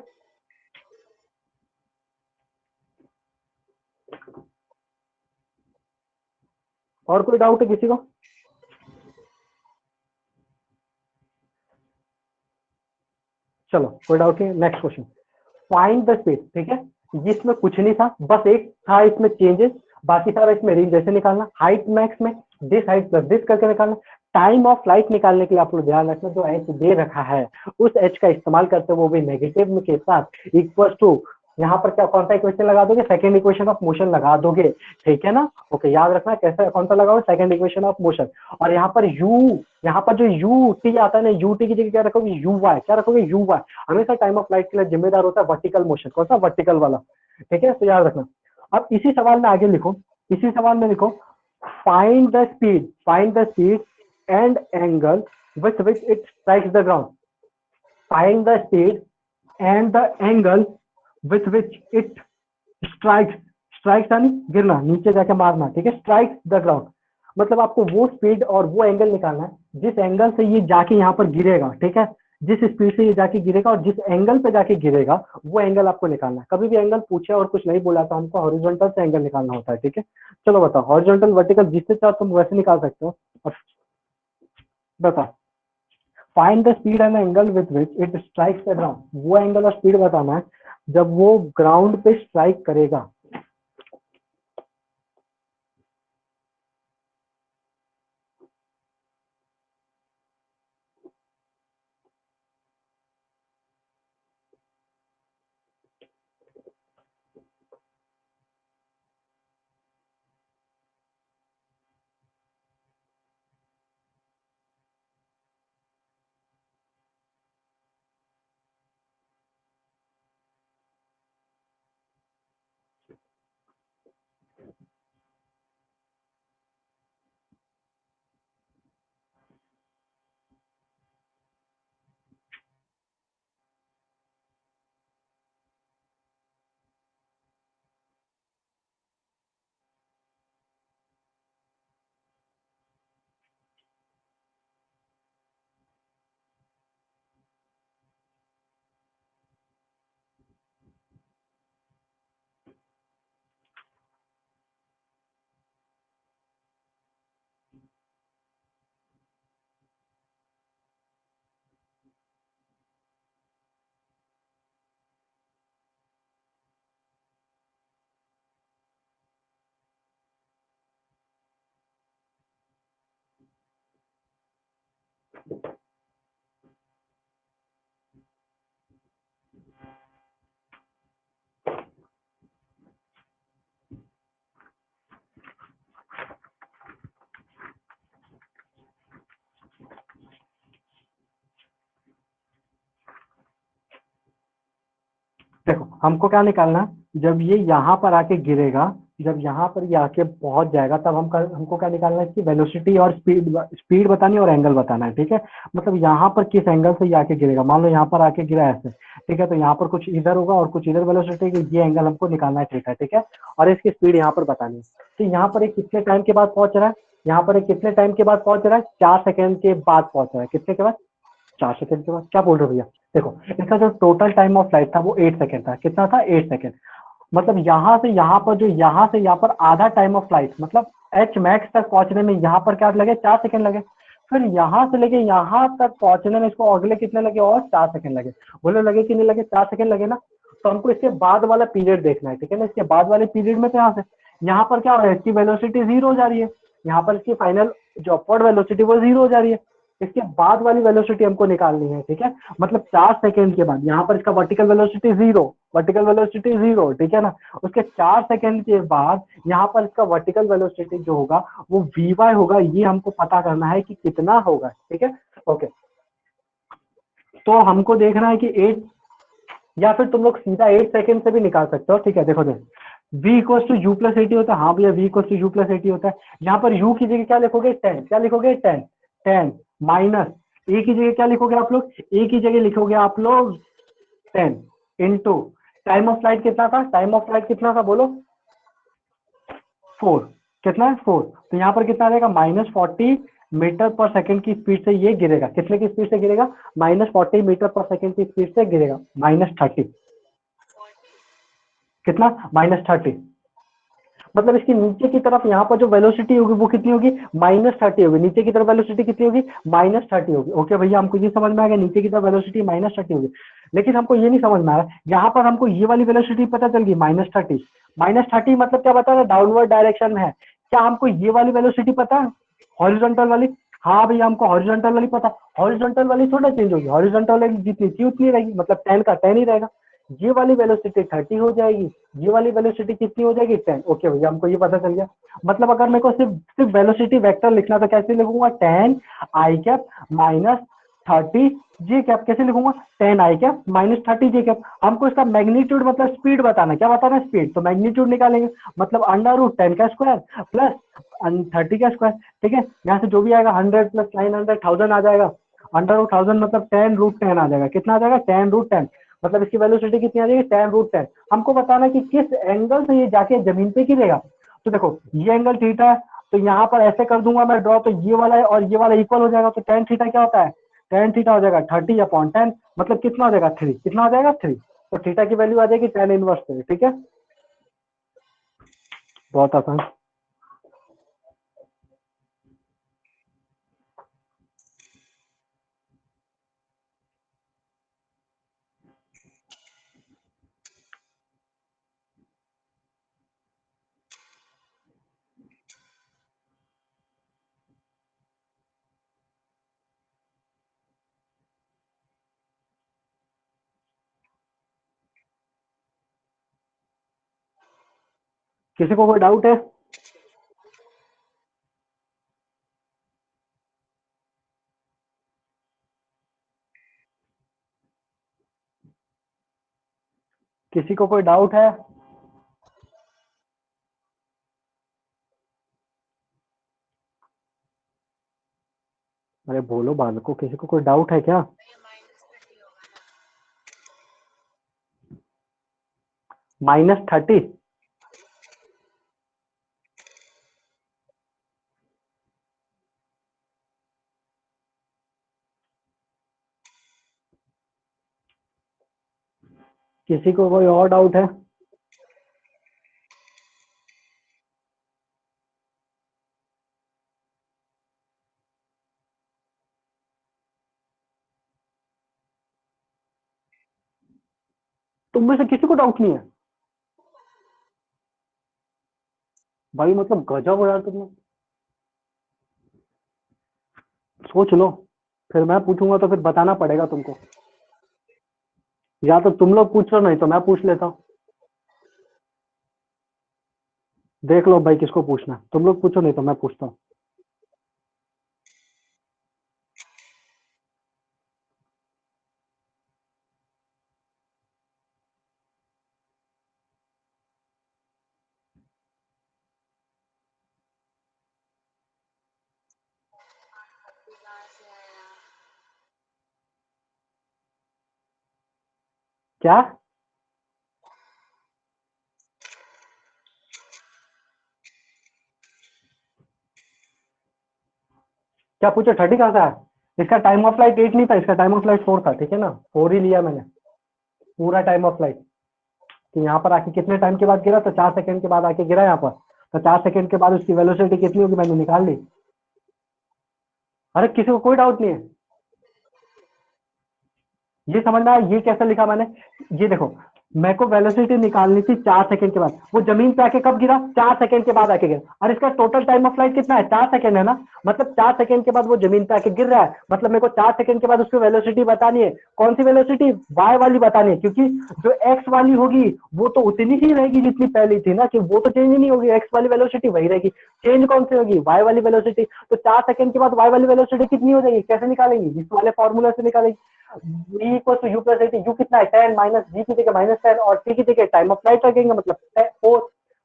और कोई डाउट है किसी को? चलो कोई डाउट नहीं, next question. Find the speed, ठीक है, इसमें कुछ नहीं था, बस एक था इसमें चेंजेस, बाकी सारा इसमें रेंज जैसे निकालना, हाइट मैक्स में दिस हाइट प्लस दिस करके निकालना। टाइम ऑफ फ्लाइट निकालने के लिए आप लोग ध्यान रखना, जो एच दे रखा है उस एच का इस्तेमाल करते हुए वो भी नेगेटिव में के साथ इक्वल टू, यहाँ पर क्या कौन सा इक्वेशन लगा दोगे, सेकंड इक्वेशन ऑफ मोशन लगा दोगे, ठीक है ना, ओके। याद रखना कैसे कौन सा लगाओगे, सेकंड इक्वेशन ऑफ मोशन। और यहाँ पर यू, यहाँ पर जो यू टी आता है ना, यू टी की जगह क्या रखोगे यू वाई, क्या रखोगे यू वाई। हमेशा टाइम ऑफ फ्लाइट के लिए जिम्मेदार होता है वर्टिकल मोशन, कौन सा वर्टिकल वाला, ठीक है, तो याद रखना। अब इसी सवाल में आगे लिखो, इसी सवाल में लिखो, find the speed and angle with which it strikes the ground, find the speed and the angle with which it strikes, strikes यानी गिरना, नीचे जाके मारना, ठीक है, स्ट्राइक्स द ग्राउंड, मतलब आपको वो स्पीड और वो एंगल निकालना है जिस एंगल से ये जाके यहाँ पर गिरेगा, ठीक है, जिस स्पीड से ये जाके गिरेगा और जिस एंगल पे जाके गिरेगा वो एंगल आपको निकालना है। कभी भी एंगल पूछे और कुछ नहीं बोला तो हमको हॉरिजॉन्टल से एंगल निकालना होता है, ठीक है। चलो बताओ, हॉरिजॉन्टल वर्टिकल जिससे चाहो तुम वैसे निकाल सकते हो, और बताओ। Find the speed and angle with which it strikes the ground, वो एंगल और स्पीड बताना है जब वो ग्राउंड पे स्ट्राइक करेगा। देखो हमको क्या निकालना है, जब ये यहाँ पर आके गिरेगा, जब यहाँ पर ये आके पहुंच जाएगा तब हमको क्या निकालना है, इसकी वेलोसिटी और स्पीड बतानी है और एंगल बताना है, ठीक है। मतलब यहाँ पर किस एंगल से ये आके गिरेगा, मान लो यहाँ पर आके गिरा ऐसे, ठीक है, तो यहाँ पर कुछ इधर होगा और कुछ इधर वेलोसिटी की, ये एंगल हमको निकालना है थीटा, ठीक है, और इसकी स्पीड यहाँ पर बतानी है। तो यहाँ पर एक कितने टाइम के बाद पहुंच रहा है, यहाँ पर एक कितने टाइम के बाद पहुंच रहा है, 4 सेकंड के बाद पहुंच रहा है, कितने के बाद, 4 सेकंड के बाद। क्या बोल रहे हो भैया, देखो इसका जो टोटल टाइम ऑफ फ्लाइट था वो 8 सेकंड था, कितना था, 8 सेकंड। मतलब यहाँ से यहाँ पर, जो यहाँ से यहाँ पर आधा टाइम ऑफ फ्लाइट, मतलब एच मैक्स तक पहुंचने में यहाँ पर क्या लगे, 4 सेकंड लगे। फिर यहाँ से लेके यहाँ तक पहुंचने में इसको अगले कितने लगे, और 4 सेकंड लगे। बोले लगे कि नहीं लगे, 4 सेकंड लगे ना। तो हमको इसके बाद वाला पीरियड देखना है, ठीक है ना। इसके बाद वाले पीरियड में तो यहाँ पर क्या हो रहा है, इसकी वेलोसिटी 0 हो जा रही है, यहाँ पर इसकी फाइनल जो अपवर्ड वेलोसिटी वो 0 हो जा रही है। इसके बाद वाली वेलोसिटी हमको निकालनी है, ठीक है। मतलब 4 सेकंड के बाद यहाँ पर इसका वर्टिकल वेलोसिटी 0, वर्टिकल वेलोसिटी 0, ठीक है ना। उसके 4 सेकंड के बाद यहाँ पर इसका वर्टिकल वेलोसिटी जो होगा वो vy होगा, ये हमको पता करना है कि कितना होगा, ठीक है। ओके, तो हमको देखना है कि 8, या फिर तुम लोग सीधा 8 सेकंड से भी निकाल सकते हो, ठीक है। देखो देखो v equal to u plus a t होता है, हाँ भैया v equal to u plus a t होता है। यहाँ पर u की जगह क्या लिखोगे, 10, क्या लिखोगे, 10, 10 माइनस a की जगह क्या लिखोगे आप लोग, a की जगह लिखोगे आप लोग 10 इंटू टाइम ऑफ फ्लाइट कितना था, टाइम ऑफ फ्लाइट कितना था बोलो, 4, कितना है 4। तो यहाँ पर कितना आ जाएगा, -40 मीटर पर सेकंड की स्पीड से ये गिरेगा, कितने की स्पीड से गिरेगा, -40 मीटर पर सेकंड की स्पीड से गिरेगा, -30, कितना, -30। मतलब इसकी नीचे की तरफ यहाँ पर जो वेलोसिटी होगी वो कितनी होगी, -30 होगी। नीचे की तरफ वेलोसिटी कितनी होगी, -30 होगी। ओके भैया, हमको ये समझ में आ गया, नीचे की तरफ वेलोसिटी -30 होगी। लेकिन हमको ये नहीं समझ में आ रहा, यहाँ पर हमको ये वाली वेलोसिटी पता चल गई, -30, -30 मतलब क्या बता रहा, डाउनवर्ड डायरेक्शन में है। क्या हमको ये वाली वेलोसिटी पता है, हॉरिजॉन्टल वाली, हाँ भैया हमको हॉरिजॉन्टल वाली पता। हॉरिजॉन्टल वाली थोड़ा चेंज होगी, हॉरिजॉन्टल वाली जितनी थी उतनी रहेगी, मतलब 10 का 10 ही रहेगा। ये वाली वेलोसिटी 30 हो जाएगी, ये वाली वेलोसिटी कितनी हो जाएगी, 10। ओके भैया, हमको ये पता चल गया। मतलब अगर मेरे को सिर्फ सिर्फ वेलोसिटी वेक्टर लिखना तो कैसे लिखूंगा, 10 i cap minus 30 j cap, कैसे लिखूंगा, 10 i cap minus 30 j cap. हमको इसका मैग्नीट्यूड मतलब स्पीड बताना, क्या बताना है, स्पीड, तो मैग्नीट्यूड निकालेंगे, मतलब √10 का स्क्वायर प्लस 30 का स्क्वायर, ठीक है। यहाँ से जो भी आएगा 100 प्लस 900 1000 आ जाएगा, √1000 मतलब 10√10 आ जाएगा, कितना आ जाएगा, 10√10। मतलब इसकी वेलोसिटी कितनी आ जाएगी, 10√10। हमको बताना है कि किस एंगल से ये जाके जमीन पे गिरेगा। तो देखो ये एंगल थीटा है, तो यहाँ पर ऐसे कर दूंगा मैं ड्रॉ, तो ये वाला है और ये वाला इक्वल हो जाएगा, तो tan थीटा क्या होता है, tan थीटा हो जाएगा 30/10, मतलब कितना हो जाएगा 3, कितना हो जाएगा 3। तो थीटा की वैल्यू आ जाएगी tan इनवर्स 3, ठीक है, बहुत आसान। किसी को कोई डाउट है, किसी को कोई डाउट है, अरे बोलो बालको, किसी को कोई डाउट है क्या, -30। किसी को कोई और डाउट है, तुम में से किसी को डाउट नहीं है, भाई मतलब गजब हो यार तुम लोग। सोच लो, फिर मैं पूछूंगा तो फिर बताना पड़ेगा तुमको, या तो तुम लोग पूछ लो, नहीं तो मैं पूछ लेता हूँ। देख लो भाई किसको पूछना है, तुम लोग पूछो नहीं तो मैं पूछता हूँ। कहाँ से आया। क्या क्या पूछो 30 कहाँ से आया? इसका टाइम ऑफ फ्लाइट 8 नहीं था, इसका टाइम ऑफ फ्लाइट 4 था, ठीक है ना, 4 ही लिया मैंने पूरा टाइम ऑफ फ्लाइट। कि यहाँ पर आके कितने टाइम के बाद गिरा, तो 4 सेकंड के बाद आके गिरा यहाँ पर, तो 4 सेकंड के बाद उसकी वेलोसिटी कितनी होगी मैंने निकाल ली। अरे किसी को कोई डाउट नहीं है? ये समझना है ये कैसे लिखा मैंने? ये देखो, मेरे को वेलोसिटी निकालनी थी 4 सेकंड के बाद, वो जमीन पे आके कब गिरा? 4 सेकंड के बाद आके गिरा, और इसका टोटल टाइम ऑफ फ्लाइट कितना है? 4 सेकंड है ना, मतलब 4 सेकंड के बाद वो जमीन पे आके गिर रहा है, मतलब मेरे को 4 सेकंड के बाद उसकी वेलोसिटी बतानी है। कौन सी वेलोसिटी? वाई वाली बतानी है, क्योंकि जो एक्स वाली होगी वो तो उतनी ही रहेगी जितनी पहली थी ना, कि वो तो चेंज नहीं होगी, एक्स वाली वेलोसिटी वही रहेगी। चेंज कौन सी होगी? वाई वाली वेलोसिटी। तो 4 सेकंड के बाद वाई वाली वेलोसिटी कितनी हो जाएगी? कैसे निकालेंगे? इस वाले फॉर्मूला से निकालेंगे। v equal to u plus a t, u कितना है 10 माइनस जी की जगह -10 और टी की जगह टाइम ऑफ फ्लाइट रखेंगे, मतलब 4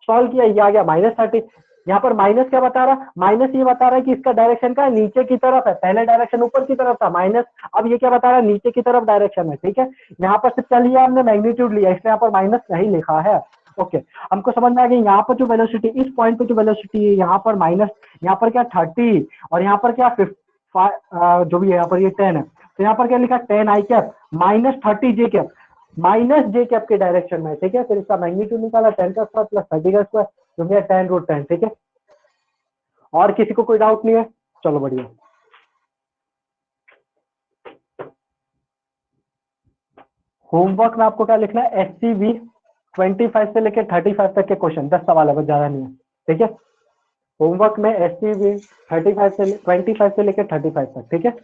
सॉल्व किया, ये आ गया -30। यहाँ पर माइनस क्या बता रहा? माइनस ये बता रहा है कि इसका डायरेक्शन का नीचे की तरफ है, पहले डायरेक्शन ऊपर की तरफ था माइनस, अब ये क्या बता रहा है? नीचे की तरफ डायरेक्शन है, ठीक है। यहाँ पर सिर्फ क्या लिया हमने? मैग्नीट्यूड लिया, इसलिए यहाँ पर माइनस नहीं लिखा है। ओके, हमको समझ में आ गया यहाँ पर जो वेलोसिटी, इस पॉइंट पे जो वेलोसिटी है यहाँ पर माइनस, यहाँ पर क्या 30 और यहाँ पर क्या 5 जो भी है यहाँ पर ये 10 है, तो यहाँ पर क्या लिखा? 10 आई कैप माइनस 30 जे कैप, माइनस जे कैप के डायरेक्शन में, ठीक है। फिर इसका मैग्नीट्यूड निकाला 10 का स्क्वायर प्लस 30 का स्क्वायर, जो कि 10√10, ठीक है। और किसी को कोई डाउट नहीं है? चलो बढ़िया। होमवर्क में आपको क्या लिखना है? SCV 25 से लेकर 35 तक के क्वेश्चन, 10 सवाल है, बस ज्यादा नहीं है, ठीक है। होमवर्क में SCV 25 से लेकर 35 तक, ठीक है।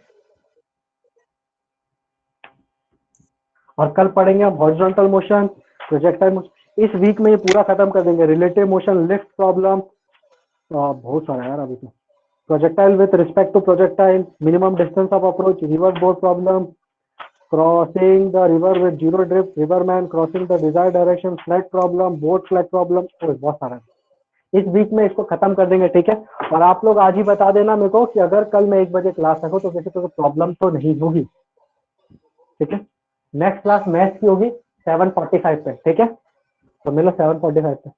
और कल पढ़ेंगे हम हॉरिजॉन्टल मोशन, प्रोजेक्टाइल मोशन, इस वीक में ये पूरा खत्म कर देंगे। रिलेटिव मोशन, लिफ्ट प्रॉब्लम, बहुत सारा यार अभी तो। Projectile with respect to projectile, minimum distance of approach, river board problem, crossing the river with zero drift, river man crossing the desire direction, flat problem, boat flat problem, बहुत सारा है। इस week में इसको खत्म कर देंगे, ठीक है। और आप लोग आज ही बता देना मेरे को कि अगर कल मैं 1 बजे क्लास रखूँ तो किसी को प्रॉब्लम तो नहीं होगी, ठीक है। नेक्स्ट क्लास मैथ्स की होगी 7:45 पे, ठीक है। तो मिलो 7:45 पे।